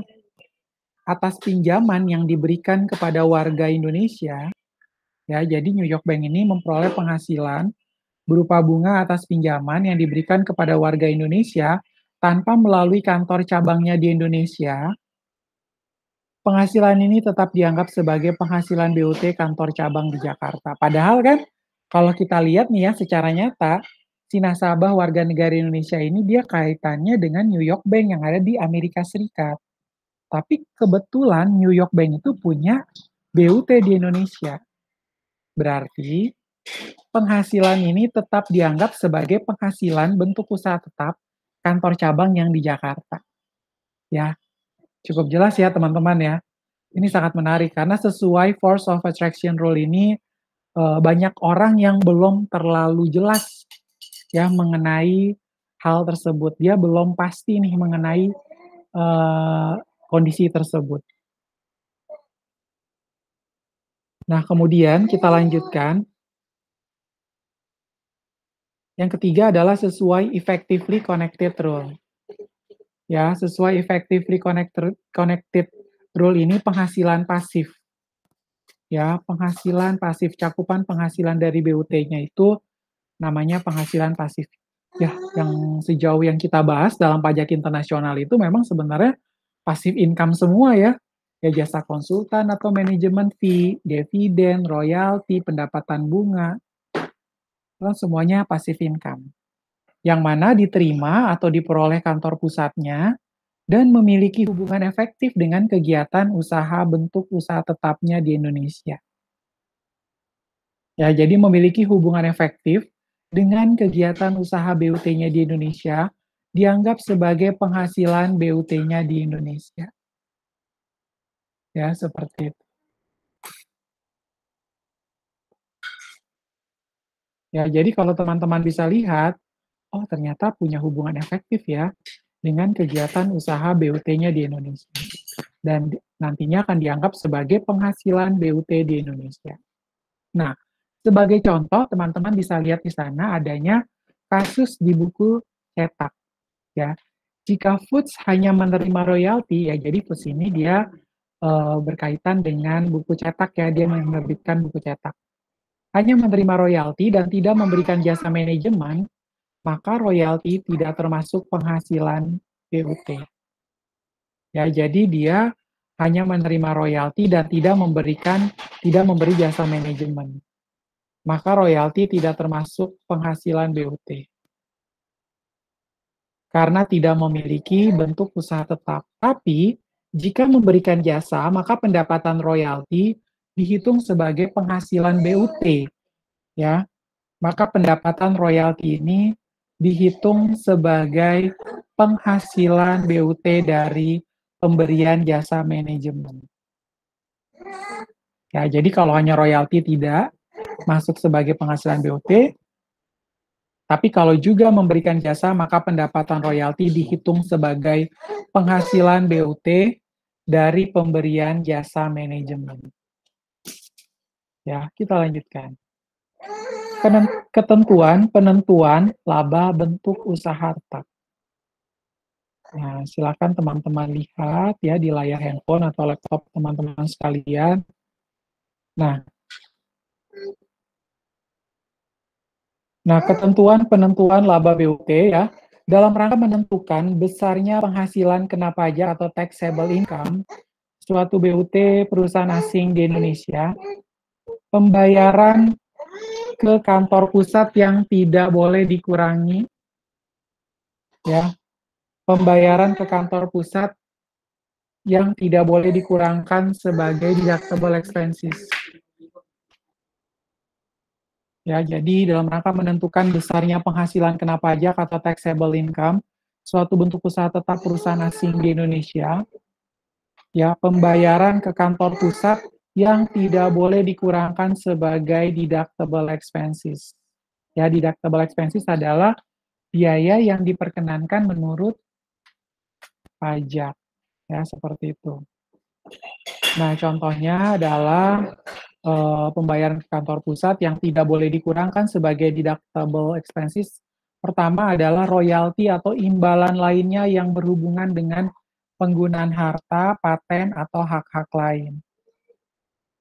atas pinjaman yang diberikan kepada warga Indonesia, ya, jadi New York Bank ini memperoleh penghasilan berupa bunga atas pinjaman yang diberikan kepada warga Indonesia tanpa melalui kantor cabangnya di Indonesia, penghasilan ini tetap dianggap sebagai penghasilan BUT kantor cabang di Jakarta. Padahal kan kalau kita lihat nih ya secara nyata, si nasabah warga negara Indonesia ini dia kaitannya dengan New York Bank yang ada di Amerika Serikat. Tapi kebetulan New York Bank itu punya BUT di Indonesia. Berarti penghasilan ini tetap dianggap sebagai penghasilan bentuk usaha tetap kantor cabang yang di Jakarta. Ya, cukup jelas ya teman-teman ya. Ini sangat menarik karena sesuai force of attraction rule ini banyak orang yang belum terlalu jelas ya mengenai hal tersebut. Dia belum pasti nih mengenai, eee, kondisi tersebut. Nah, kemudian kita lanjutkan, yang ketiga adalah sesuai effectively connected rule. Ya, sesuai effectively connected rule ini penghasilan pasif, ya, penghasilan pasif, cakupan penghasilan dari BUT-nya itu namanya penghasilan pasif. Ya, yang sejauh yang kita bahas dalam pajak internasional itu memang sebenarnya passive income semua ya. Ya jasa konsultan atau manajemen fee, dividen, royalti, pendapatan bunga, kan semuanya passive income. Yang mana diterima atau diperoleh kantor pusatnya dan memiliki hubungan efektif dengan kegiatan usaha bentuk usaha tetapnya di Indonesia. Ya, jadi memiliki hubungan efektif dengan kegiatan usaha BUT-nya di Indonesia dianggap sebagai penghasilan BUT-nya di Indonesia. Ya, seperti itu. Ya, jadi kalau teman-teman bisa lihat, oh ternyata punya hubungan efektif ya dengan kegiatan usaha BUT-nya di Indonesia. Dan nantinya akan dianggap sebagai penghasilan BUT di Indonesia. Nah, sebagai contoh, teman-teman bisa lihat di sana adanya kasus di buku cetak, ya. Jika Foods hanya menerima royalti, ya jadi Foods ini dia berkaitan dengan buku cetak ya, dia menerbitkan buku cetak. Hanya menerima royalti dan tidak memberikan jasa manajemen, maka royalti tidak termasuk penghasilan BUT. Ya, jadi dia hanya menerima royalti dan tidak memberi jasa manajemen. Maka royalti tidak termasuk penghasilan BUT karena tidak memiliki bentuk usaha tetap. Tapi jika memberikan jasa, maka pendapatan royalti dihitung sebagai penghasilan BUT ya. Maka pendapatan royalti ini dihitung sebagai penghasilan BUT dari pemberian jasa manajemen. Ya, jadi kalau hanya royalti tidak masuk sebagai penghasilan BUT, tapi kalau juga memberikan jasa, maka pendapatan royalti dihitung sebagai penghasilan BUT dari pemberian jasa manajemen. Ya, kita lanjutkan. Ketentuan penentuan laba bentuk usaha tetap. Nah, silakan teman-teman lihat ya di layar handphone atau laptop teman-teman sekalian. Nah, ketentuan penentuan laba BUT ya, dalam rangka menentukan besarnya penghasilan kena pajak atau taxable income suatu BUT perusahaan asing di Indonesia, pembayaran ke kantor pusat yang tidak boleh dikurangi, ya, pembayaran ke kantor pusat yang tidak boleh dikurangkan sebagai deductible expenses. Ya, jadi dalam rangka menentukan besarnya penghasilan kena pajak atau taxable income suatu bentuk usaha tetap perusahaan asing di Indonesia, ya, pembayaran ke kantor pusat yang tidak boleh dikurangkan sebagai deductible expenses. Ya, deductible expenses adalah biaya yang diperkenankan menurut pajak, ya, seperti itu. Nah, contohnya adalah pembayaran ke kantor pusat yang tidak boleh dikurangkan sebagai deductible expenses. Pertama adalah royalti atau imbalan lainnya yang berhubungan dengan penggunaan harta, paten, atau hak-hak lain.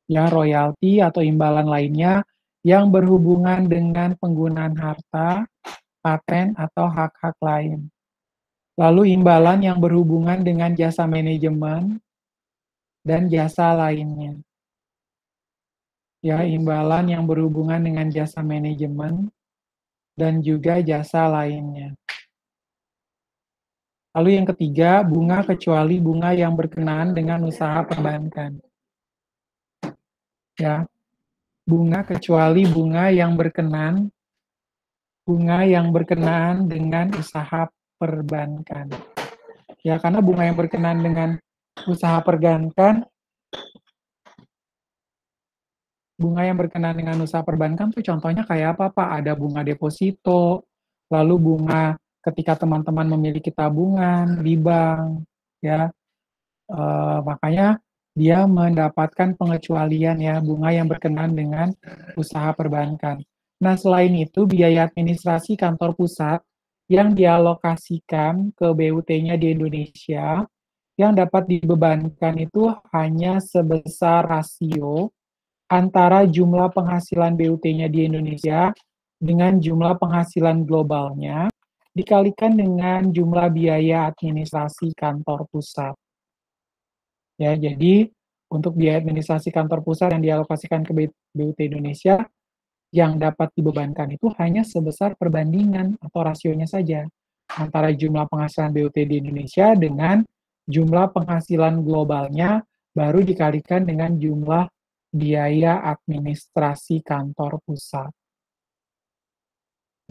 Ya, royalti atau imbalan lainnya yang berhubungan dengan penggunaan harta, paten, atau hak-hak lain. Lalu imbalan yang berhubungan dengan jasa manajemen dan jasa lainnya. Ya, imbalan yang berhubungan dengan jasa manajemen dan juga jasa lainnya. Lalu yang ketiga, bunga kecuali bunga yang berkenaan dengan usaha perbankan. Ya, bunga kecuali bunga yang berkenaan dengan usaha perbankan. Ya, karena bunga yang berkenaan dengan usaha perbankan, bunga yang berkenaan dengan usaha perbankan tuh contohnya kayak apa, Pak? Ada bunga deposito, lalu bunga ketika teman-teman memiliki tabungan di bank, ya, makanya dia mendapatkan pengecualian ya, bunga yang berkenaan dengan usaha perbankan. Nah, selain itu biaya administrasi kantor pusat yang dialokasikan ke BUT-nya di Indonesia, yang dapat dibebankan itu hanya sebesar rasio antara jumlah penghasilan BUT-nya di Indonesia dengan jumlah penghasilan globalnya, dikalikan dengan jumlah biaya administrasi kantor pusat. Ya, jadi untuk biaya administrasi kantor pusat yang dialokasikan ke BUT Indonesia, yang dapat dibebankan itu hanya sebesar perbandingan atau rasionya saja antara jumlah penghasilan BUT di Indonesia dengan jumlah penghasilan globalnya, baru dikalikan dengan jumlah biaya administrasi kantor pusat.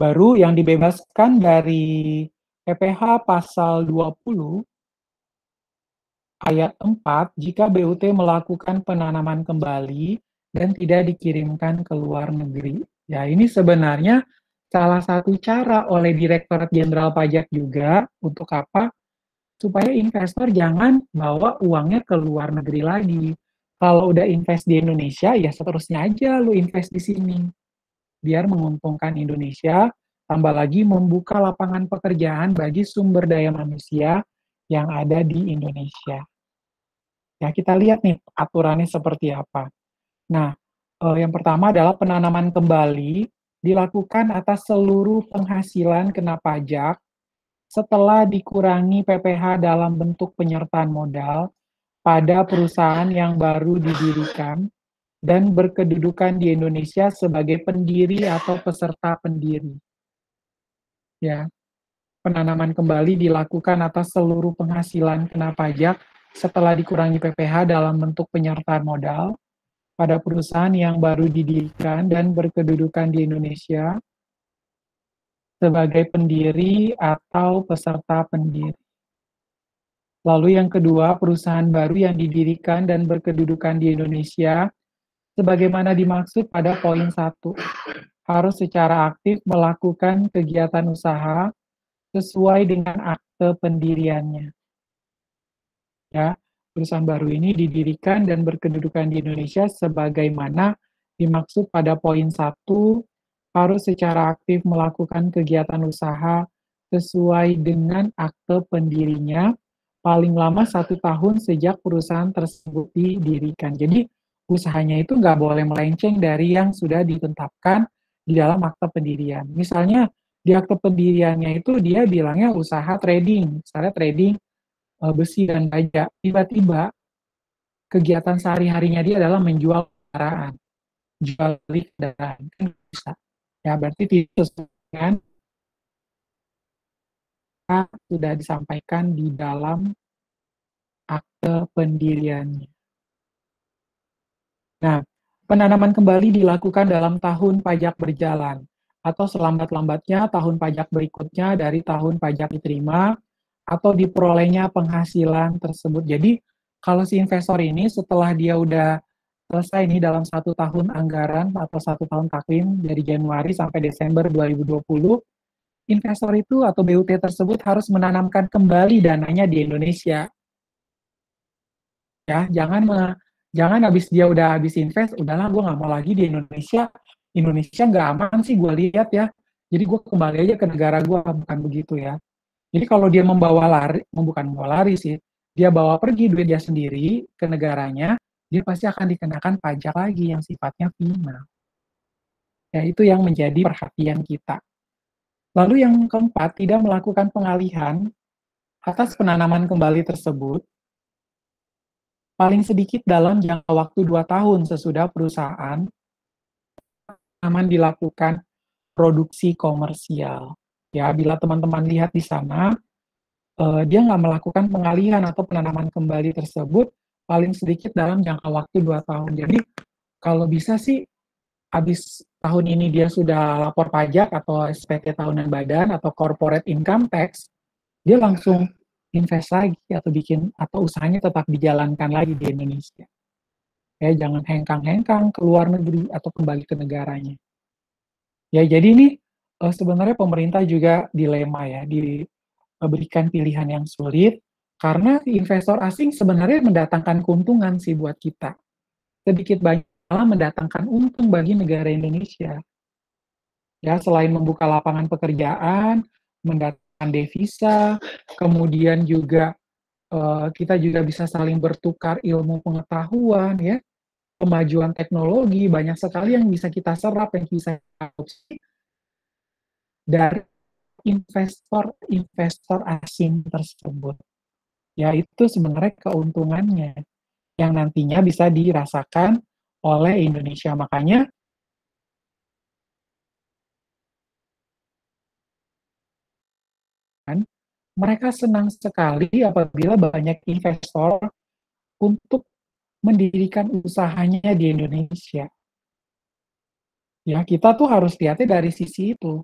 Baru yang dibebaskan dari PPh pasal 20 ayat 4, jika BUT melakukan penanaman kembali dan tidak dikirimkan ke luar negeri. Ya, ini sebenarnya salah satu cara oleh Direktorat Jenderal Pajak juga untuk apa? Supaya investor jangan bawa uangnya ke luar negeri lagi. Kalau udah invest di Indonesia, ya seterusnya aja lu invest di sini. Biar menguntungkan Indonesia, tambah lagi membuka lapangan pekerjaan bagi sumber daya manusia yang ada di Indonesia. Ya, kita lihat nih aturannya seperti apa. Nah, yang pertama adalah penanaman kembali dilakukan atas seluruh penghasilan kena pajak setelah dikurangi PPh dalam bentuk penyertaan modal pada perusahaan yang baru didirikan dan berkedudukan di Indonesia sebagai pendiri atau peserta pendiri. Ya, penanaman kembali dilakukan atas seluruh penghasilan kena pajak setelah dikurangi PPh dalam bentuk penyertaan modal pada perusahaan yang baru didirikan dan berkedudukan di Indonesia sebagai pendiri atau peserta pendiri. Lalu yang kedua, perusahaan baru yang didirikan dan berkedudukan di Indonesia, sebagaimana dimaksud pada poin 1, harus secara aktif melakukan kegiatan usaha sesuai dengan akte pendiriannya. Ya, perusahaan baru ini didirikan dan berkedudukan di Indonesia sebagaimana dimaksud pada poin 1, harus secara aktif melakukan kegiatan usaha sesuai dengan akte pendirinya, paling lama 1 tahun sejak perusahaan tersebut didirikan. Jadi, usahanya itu nggak boleh melenceng dari yang sudah ditetapkan di dalam akte pendirian. Misalnya, di akte pendiriannya itu dia bilangnya usaha trading, misalnya trading besi dan baja. Tiba-tiba kegiatan sehari-harinya dia adalah menjual kendaraan, jual beli kendaraan, kan bisa. Ya, berarti tidak sesuai dengan sudah disampaikan di dalam akte pendiriannya. Nah, penanaman kembali dilakukan dalam tahun pajak berjalan, atau selambat-lambatnya tahun pajak berikutnya dari tahun pajak diterima, atau diperolehnya penghasilan tersebut. Jadi, kalau si investor ini setelah dia udah selesai nih dalam 1 tahun anggaran atau 1 tahun takvim dari Januari sampai Desember 2020, investor itu atau BUT tersebut harus menanamkan kembali dananya di Indonesia. Ya, jangan habis dia udah habis invest, udahlah gue nggak mau lagi di Indonesia. Indonesia nggak aman sih gue lihat ya. Jadi gue kembali aja ke negara gue, bukan begitu ya. Jadi kalau dia membawa lari, bukan membawa lari sih, dia bawa pergi duit dia sendiri ke negaranya, dia pasti akan dikenakan pajak lagi yang sifatnya final. Ya, itu yang menjadi perhatian kita. Lalu yang keempat, tidak melakukan pengalihan atas penanaman kembali tersebut, paling sedikit dalam jangka waktu 2 tahun sesudah perusahaan aman dilakukan produksi komersial. Ya, bila teman-teman lihat di sana, dia nggak melakukan pengalihan atau penanaman kembali tersebut paling sedikit dalam jangka waktu 2 tahun. Jadi, kalau bisa sih, habis tahun ini dia sudah lapor pajak atau SPT tahunan badan atau corporate income tax, dia langsung invest lagi atau bikin atau usahanya tetap dijalankan lagi di Indonesia. Ya, jangan hengkang-hengkang ke luar negeri atau kembali ke negaranya. Ya, jadi ini Sebenarnya pemerintah juga dilema ya, diberikan pilihan yang sulit, karena investor asing sebenarnya mendatangkan keuntungan sih buat kita. Sedikit banyak malah mendatangkan untung bagi negara Indonesia. Ya, selain membuka lapangan pekerjaan, mendatangkan devisa, kemudian juga, kita juga bisa saling bertukar ilmu pengetahuan ya, kemajuan teknologi, banyak sekali yang bisa kita serap, yang bisa kita adopsi dari investor-investor asing tersebut. Ya, itu sebenarnya keuntungannya yang nantinya bisa dirasakan oleh Indonesia. Makanya kan, mereka senang sekali apabila banyak investor untuk mendirikan usahanya di Indonesia. Ya, kita tuh harus lihatnya dari sisi itu.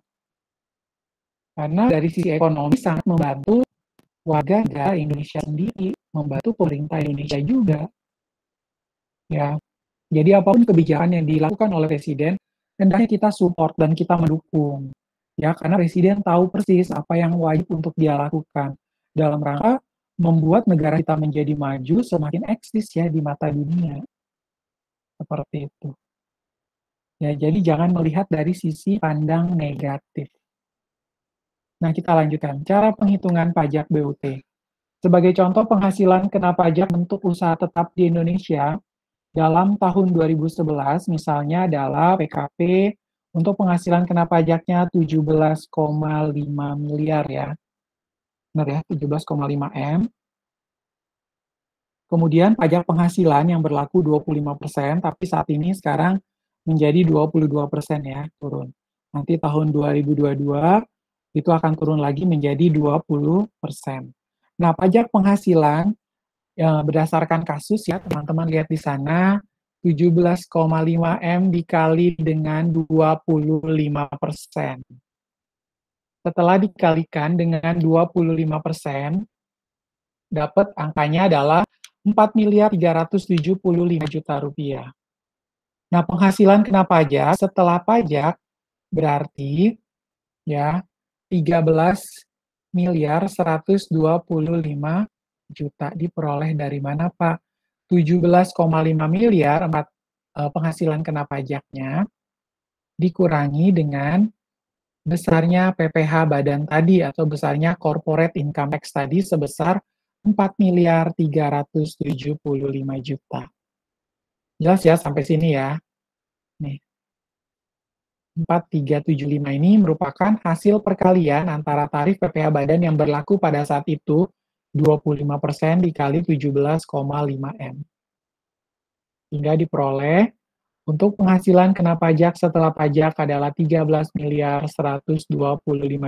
Karena dari sisi ekonomi sangat membantu warga negara Indonesia sendiri, membantu pemerintah Indonesia juga. Ya, jadi apapun kebijakan yang dilakukan oleh presiden, hendaknya kita support dan kita mendukung. Ya, karena presiden tahu persis apa yang wajib untuk dia lakukan dalam rangka membuat negara kita menjadi maju semakin eksis ya di mata dunia. Seperti itu. Ya, jadi jangan melihat dari sisi pandang negatif. Nah, kita lanjutkan. Cara penghitungan pajak BUT. Sebagai contoh penghasilan kena pajak untuk usaha tetap di Indonesia, dalam tahun 2011 misalnya adalah PKP untuk penghasilan kena pajaknya 17,5 miliar ya. Benar ya, 17,5 M. Kemudian pajak penghasilan yang berlaku 25%, tapi saat ini sekarang menjadi 22% ya, turun. Nanti tahun 2022 itu akan turun lagi menjadi 20%. Nah, pajak penghasilan ya, berdasarkan kasus ya, teman-teman lihat di sana, 17,5 M dikali dengan 25%. Setelah dikalikan dengan 25%, dapat angkanya adalah 4.375 juta rupiah. Nah, penghasilan kena pajak setelah pajak berarti ya 13.125 juta diperoleh dari mana, Pak? 17,5 miliar penghasilan kena pajaknya dikurangi dengan besarnya PPh badan tadi atau besarnya corporate income tax tadi sebesar 4.375 juta. Jelas ya sampai sini ya. Nih, 4.375 ini merupakan hasil perkalian antara tarif PPh badan yang berlaku pada saat itu 25% dikali 17,5 M. Hingga diperoleh untuk penghasilan kena pajak setelah pajak adalah 13.125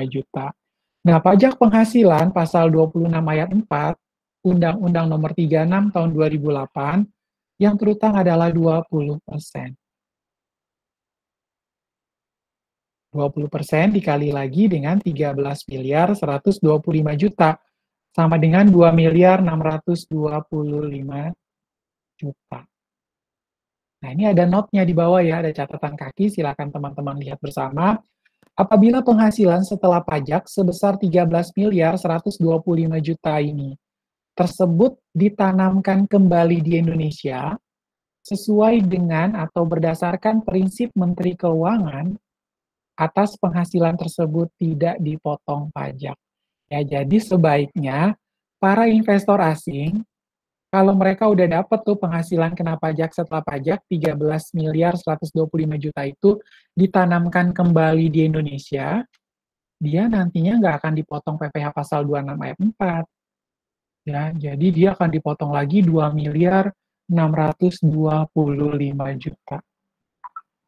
juta. Nah, pajak penghasilan pasal 26 ayat 4 Undang-Undang Nomor 36 Tahun 2008 yang terutang adalah 20%. 20% dikali lagi dengan 13.125 juta sama dengan 2.625 juta. Nah, ini ada note-nya di bawah ya, ada catatan kaki, silakan teman-teman lihat bersama. Apabila penghasilan setelah pajak sebesar 13.125 juta ini tersebut ditanamkan kembali di Indonesia sesuai dengan atau berdasarkan prinsip Menteri Keuangan, atas penghasilan tersebut tidak dipotong pajak. Ya, jadi sebaiknya para investor asing kalau mereka udah dapat tuh penghasilan kena pajak setelah pajak 13.125 juta itu ditanamkan kembali di Indonesia, dia nantinya nggak akan dipotong PPh pasal 26 ayat 4. Ya, jadi dia akan dipotong lagi 2.625 juta.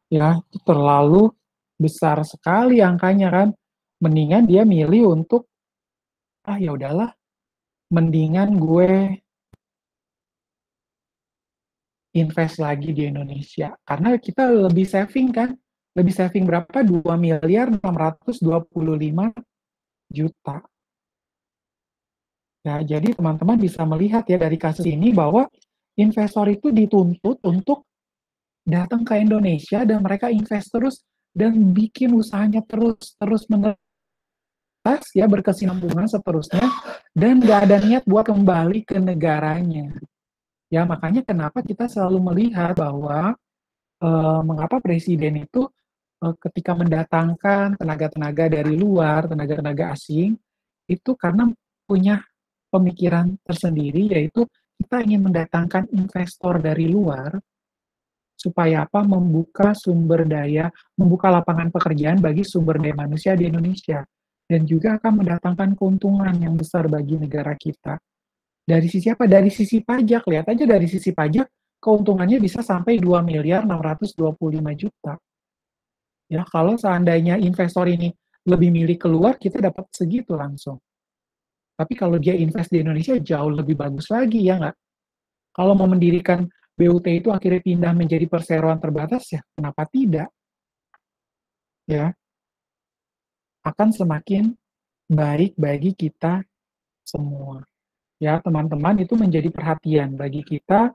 Ya, itu terlalu besar sekali angkanya kan. Mendingan dia milih untuk ya udahlah, mendingan gue invest lagi di Indonesia. Karena kita lebih saving kan. Lebih saving berapa? 2.625 juta. Ya, jadi teman-teman bisa melihat ya dari kasus ini bahwa investor itu dituntut untuk datang ke Indonesia dan mereka invest terus dan bikin usahanya terus menerus ya, berkesinambungan seterusnya, dan nggak ada niat buat kembali ke negaranya. Ya, makanya kenapa kita selalu melihat bahwa, mengapa presiden itu, ketika mendatangkan tenaga-tenaga dari luar, tenaga-tenaga asing, itu karena punya pemikiran tersendiri, yaitu kita ingin mendatangkan investor dari luar, supaya apa? Membuka sumber daya, membuka lapangan pekerjaan bagi sumber daya manusia di Indonesia, dan juga akan mendatangkan keuntungan yang besar bagi negara kita. Dari sisi apa? Dari sisi pajak, lihat aja dari sisi pajak, keuntungannya bisa sampai 2.625.000.000. Ya, kalau seandainya investor ini lebih milih keluar, kita dapat segitu langsung. Tapi kalau dia invest di Indonesia, jauh lebih bagus lagi, ya nggak? Kalau mau mendirikan BUT itu akhirnya pindah menjadi perseroan terbatas, ya kenapa tidak? Ya, akan semakin baik bagi kita semua. Ya, teman-teman, itu menjadi perhatian bagi kita,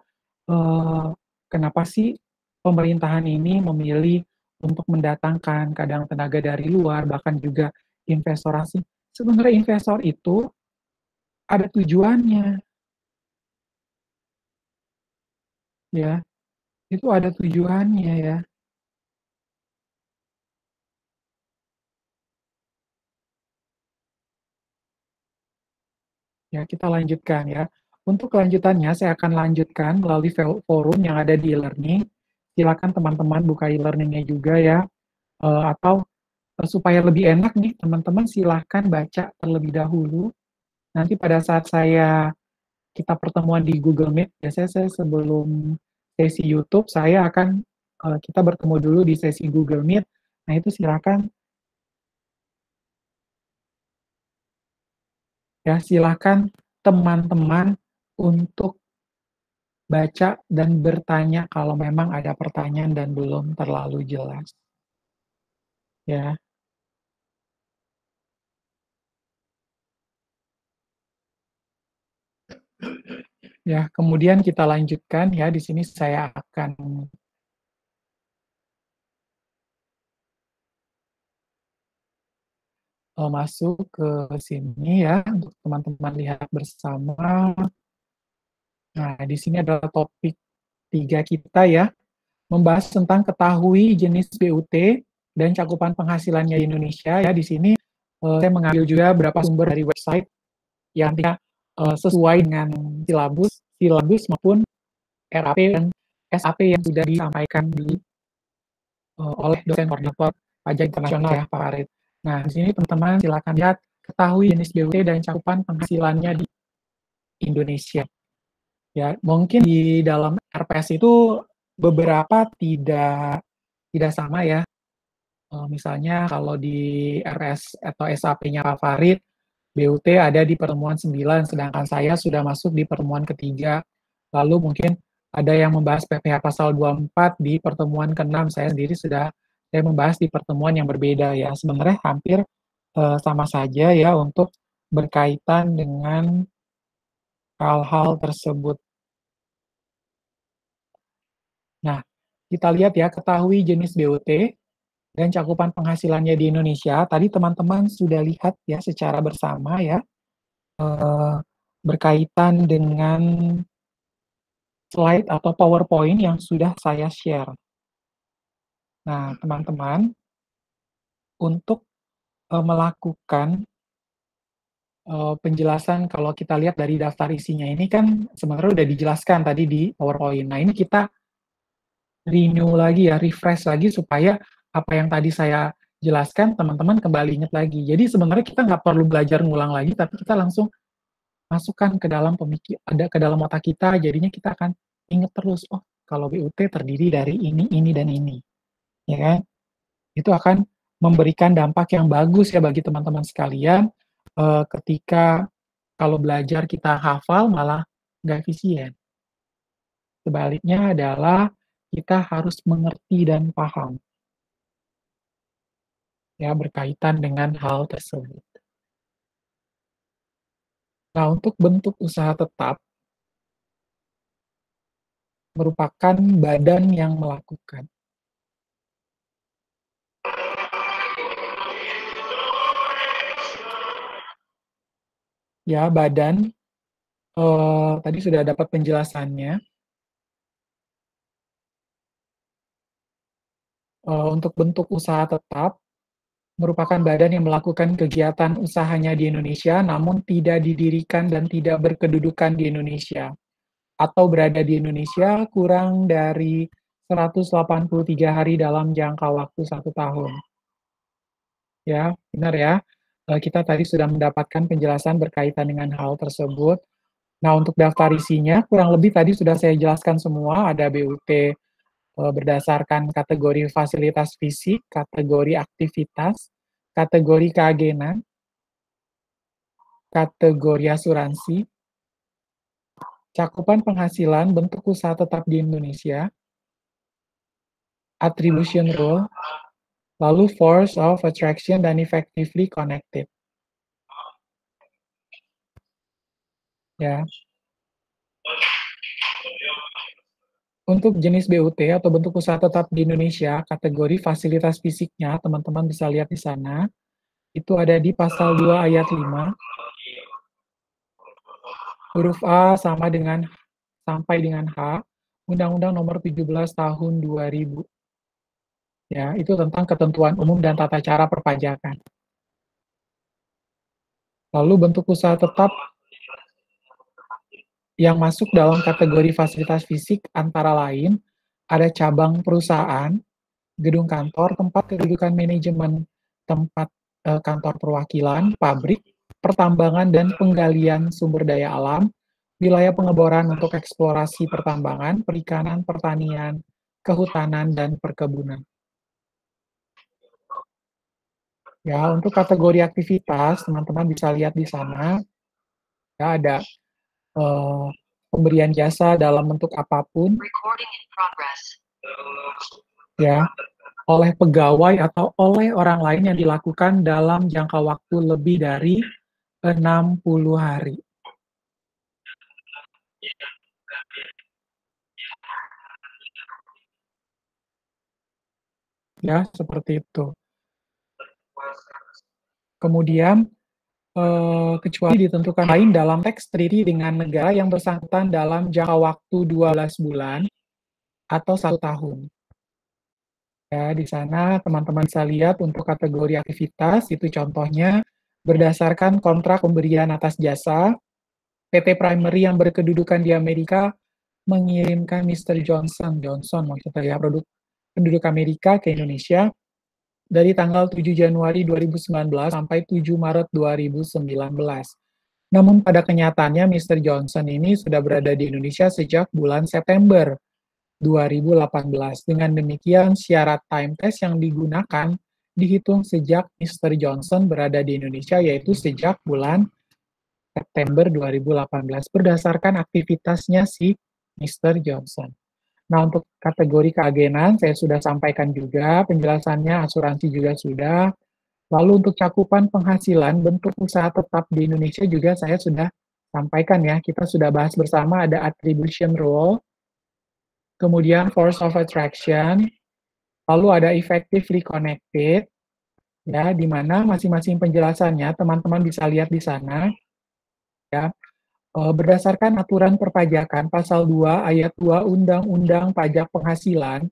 kenapa sih pemerintahan ini memilih untuk mendatangkan kadang tenaga dari luar, bahkan juga investor asing. Sebenarnya investor itu ada tujuannya, ya, itu ada tujuannya ya. Ya, kita lanjutkan ya. Untuk kelanjutannya, saya akan lanjutkan melalui forum yang ada di e-learning. Silakan teman-teman buka e-learningnya juga ya, atau supaya lebih enak nih, teman-teman silahkan baca terlebih dahulu. Nanti pada saat kita pertemuan di Google Meet, biasanya saya sebelum sesi YouTube, saya akan kita bertemu dulu di sesi Google Meet. Nah, itu silakan ya, silakan teman-teman untuk baca dan bertanya kalau memang ada pertanyaan dan belum terlalu jelas, ya. Ya, kemudian kita lanjutkan ya, di sini saya akan masuk ke sini ya, untuk teman-teman lihat bersama. Nah, di sini adalah topik 3 kita ya, membahas tentang ketahui jenis BUT dan cakupan penghasilannya di Indonesia ya. Di sini, saya mengambil juga beberapa sumber dari website yang tidak sesuai dengan silabus silabus maupun RAP dan SAP yang sudah disampaikan oleh dosen koordinator pajak internasional ya, Pak Farid. Nah, di sini teman-teman silakan lihat, ketahui jenis BUT dan cakupan penghasilannya di Indonesia. Ya, mungkin di dalam RPS itu beberapa tidak tidak sama ya. Misalnya kalau di RS atau SAP-nya Pak Farid, BUT ada di pertemuan 9, sedangkan saya sudah masuk di pertemuan ketiga. Lalu mungkin ada yang membahas PPh pasal 24 di pertemuan ke-6, saya membahas di pertemuan yang berbeda ya. Sebenarnya hampir sama saja ya untuk berkaitan dengan hal-hal tersebut. Nah, kita lihat ya, ketahui jenis BUT dan cakupan penghasilannya di Indonesia. Tadi teman-teman sudah lihat ya secara bersama ya, berkaitan dengan slide atau PowerPoint yang sudah saya share. Nah, teman-teman, untuk melakukan penjelasan, kalau kita lihat dari daftar isinya ini kan sebenarnya udah dijelaskan tadi di PowerPoint. Nah, ini kita renew lagi ya, refresh lagi supaya apa yang tadi saya jelaskan teman-teman kembali ingat lagi. Jadi sebenarnya kita nggak perlu belajar ngulang lagi, tapi kita langsung masukkan ke dalam ada ke dalam otak kita, jadinya kita akan ingat terus, oh kalau BUT terdiri dari ini, dan ini, ya kan? Itu akan memberikan dampak yang bagus ya bagi teman-teman sekalian, ketika kalau belajar kita hafal malah nggak efisien. Sebaliknya adalah kita harus mengerti dan paham ya berkaitan dengan hal tersebut. Nah, untuk bentuk usaha tetap merupakan badan yang melakukan. ya, badan, tadi sudah dapat penjelasannya. Untuk bentuk usaha tetap, merupakan badan yang melakukan kegiatan usahanya di Indonesia, namun tidak didirikan dan tidak berkedudukan di Indonesia, atau berada di Indonesia kurang dari 183 hari dalam jangka waktu 1 tahun. Ya, benar ya. Kita tadi sudah mendapatkan penjelasan berkaitan dengan hal tersebut. Nah, untuk daftar isinya, kurang lebih tadi sudah saya jelaskan semua, ada BUT berdasarkan kategori fasilitas fisik, kategori aktivitas, kategori keagenan, kategori asuransi, cakupan penghasilan bentuk usaha tetap di Indonesia, attribution rule, lalu force of attraction dan effectively connected. Ya. Untuk jenis BUT atau bentuk usaha tetap di Indonesia, kategori fasilitas fisiknya, teman-teman bisa lihat di sana, itu ada di pasal 2 ayat 5, huruf A sama dengan sampai dengan H, Undang-Undang Nomor 17 Tahun 2000. Ya, itu tentang ketentuan umum dan tata cara perpajakan. Lalu bentuk usaha tetap yang masuk dalam kategori fasilitas fisik antara lain ada cabang perusahaan, gedung kantor, tempat kedudukan manajemen, tempat kantor perwakilan, pabrik, pertambangan dan penggalian sumber daya alam, wilayah pengeboran untuk eksplorasi pertambangan, perikanan, pertanian, kehutanan, dan perkebunan. Ya, untuk kategori aktivitas, teman-teman bisa lihat di sana, ya ada pemberian jasa dalam bentuk apapun, ya, oleh pegawai atau oleh orang lain yang dilakukan dalam jangka waktu lebih dari 60 hari. Ya, seperti itu. Kemudian, kecuali ditentukan lain dalam teks treaty dengan negara yang bersangkutan dalam jangka waktu 12 bulan atau 1 tahun. Ya, di sana teman-teman bisa lihat untuk kategori aktivitas, itu contohnya berdasarkan kontrak pemberian atas jasa, PT Primary yang berkedudukan di Amerika mengirimkan Mr. Johnson maksudnya ya, penduduk Amerika ke Indonesia dari tanggal 7 Januari 2019 sampai 7 Maret 2019. Namun pada kenyataannya Mr. Johnson ini sudah berada di Indonesia sejak bulan September 2018. Dengan demikian, syarat time test yang digunakan dihitung sejak Mr. Johnson berada di Indonesia, yaitu sejak bulan September 2018, berdasarkan aktivitasnya si Mr. Johnson. Nah, untuk kategori keagenan, saya sudah sampaikan juga, penjelasannya asuransi juga sudah. Lalu untuk cakupan penghasilan, bentuk usaha tetap di Indonesia juga saya sudah sampaikan ya, kita sudah bahas bersama, ada attribution rule, kemudian force of attraction, lalu ada effectively connected, ya, di mana masing-masing penjelasannya teman-teman bisa lihat di sana, ya. Berdasarkan aturan perpajakan pasal 2 ayat 2 Undang-Undang Pajak Penghasilan,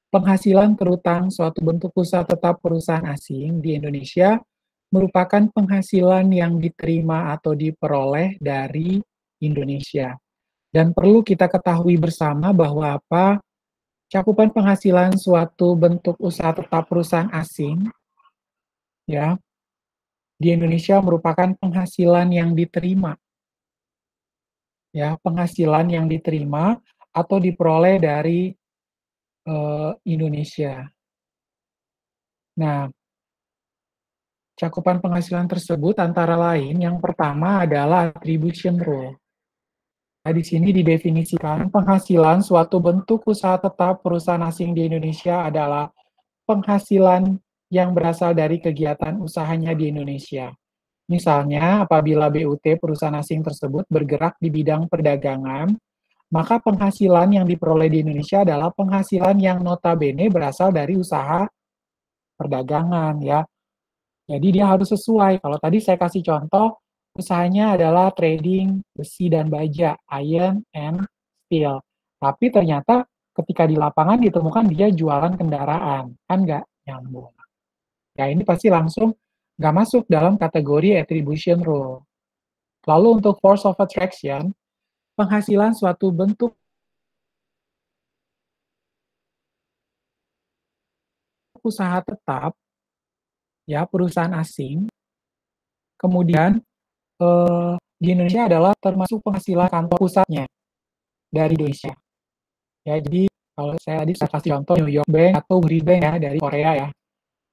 penghasilan terutang suatu bentuk usaha tetap perusahaan asing di Indonesia merupakan penghasilan yang diterima atau diperoleh dari Indonesia. Dan perlu kita ketahui bersama bahwa apa? Cakupan penghasilan suatu bentuk usaha tetap perusahaan asing ya di Indonesia merupakan penghasilan yang diterima ya, penghasilan yang diterima atau diperoleh dari Indonesia. Nah, cakupan penghasilan tersebut antara lain yang pertama adalah attribution rule. Nah, di sini didefinisikan penghasilan suatu bentuk usaha tetap perusahaan asing di Indonesia adalah penghasilan yang berasal dari kegiatan usahanya di Indonesia. Misalnya, apabila BUT perusahaan asing tersebut bergerak di bidang perdagangan, maka penghasilan yang diperoleh di Indonesia adalah penghasilan yang notabene berasal dari usaha perdagangan ya. Jadi dia harus sesuai. Kalau tadi saya kasih contoh, Usahanya adalah trading besi dan baja, iron and steel. Tapi ternyata ketika di lapangan ditemukan dia jualan kendaraan, kan nggak nyambung. Ya ini pasti langsung nggak masuk dalam kategori attribution rule. Lalu untuk force of attraction, penghasilan suatu bentuk usaha tetap, ya perusahaan asing, kemudian di Indonesia adalah termasuk penghasilan kantor pusatnya dari Indonesia. Ya, jadi kalau saya kasih contoh New York Bank atau Bri Bank ya dari Korea ya.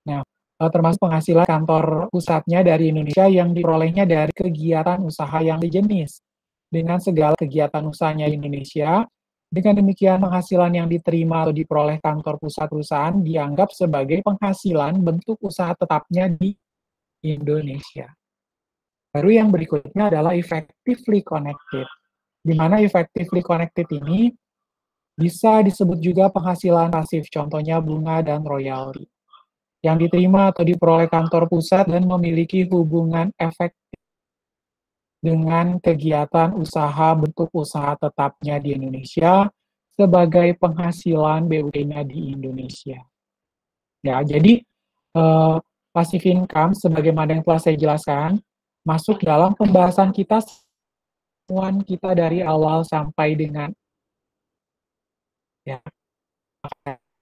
Nah, termasuk penghasilan kantor pusatnya dari Indonesia yang diperolehnya dari kegiatan usaha yang sejenis. Dengan segala kegiatan usahanya di Indonesia, dengan demikian penghasilan yang diterima atau diperoleh kantor pusat perusahaan dianggap sebagai penghasilan bentuk usaha tetapnya di Indonesia. Baru yang berikutnya adalah effectively connected, di mana effectively connected ini bisa disebut juga penghasilan pasif, contohnya bunga dan royalti, yang diterima atau diperoleh kantor pusat dan memiliki hubungan efektif dengan kegiatan usaha bentuk usaha tetapnya di Indonesia sebagai penghasilan BUT-nya di Indonesia. Ya, jadi passive income sebagaimana yang telah saya jelaskan masuk dalam pembahasan kita kita dari awal sampai dengan ya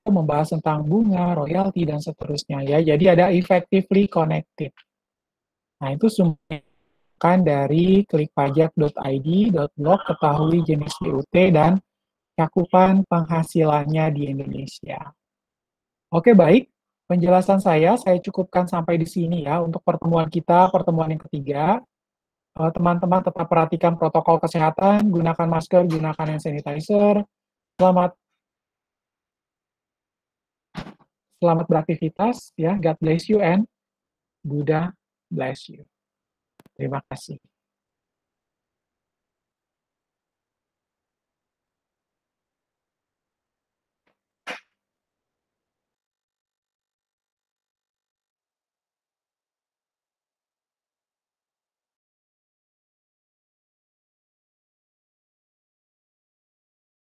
membahas tentang bunga, royalti dan seterusnya ya. Jadi ada effectively connected. Nah, itu semua kan dari klikpajak.id.blog ketahui jenis BUT dan cakupan penghasilannya di Indonesia. Oke, baik. Penjelasan saya cukupkan sampai di sini ya untuk pertemuan kita, pertemuan yang ketiga. Teman-teman tetap perhatikan protokol kesehatan, gunakan masker, gunakan hand sanitizer. Selamat selamat beraktivitas ya. God bless you and Buddha bless you. Terima kasih.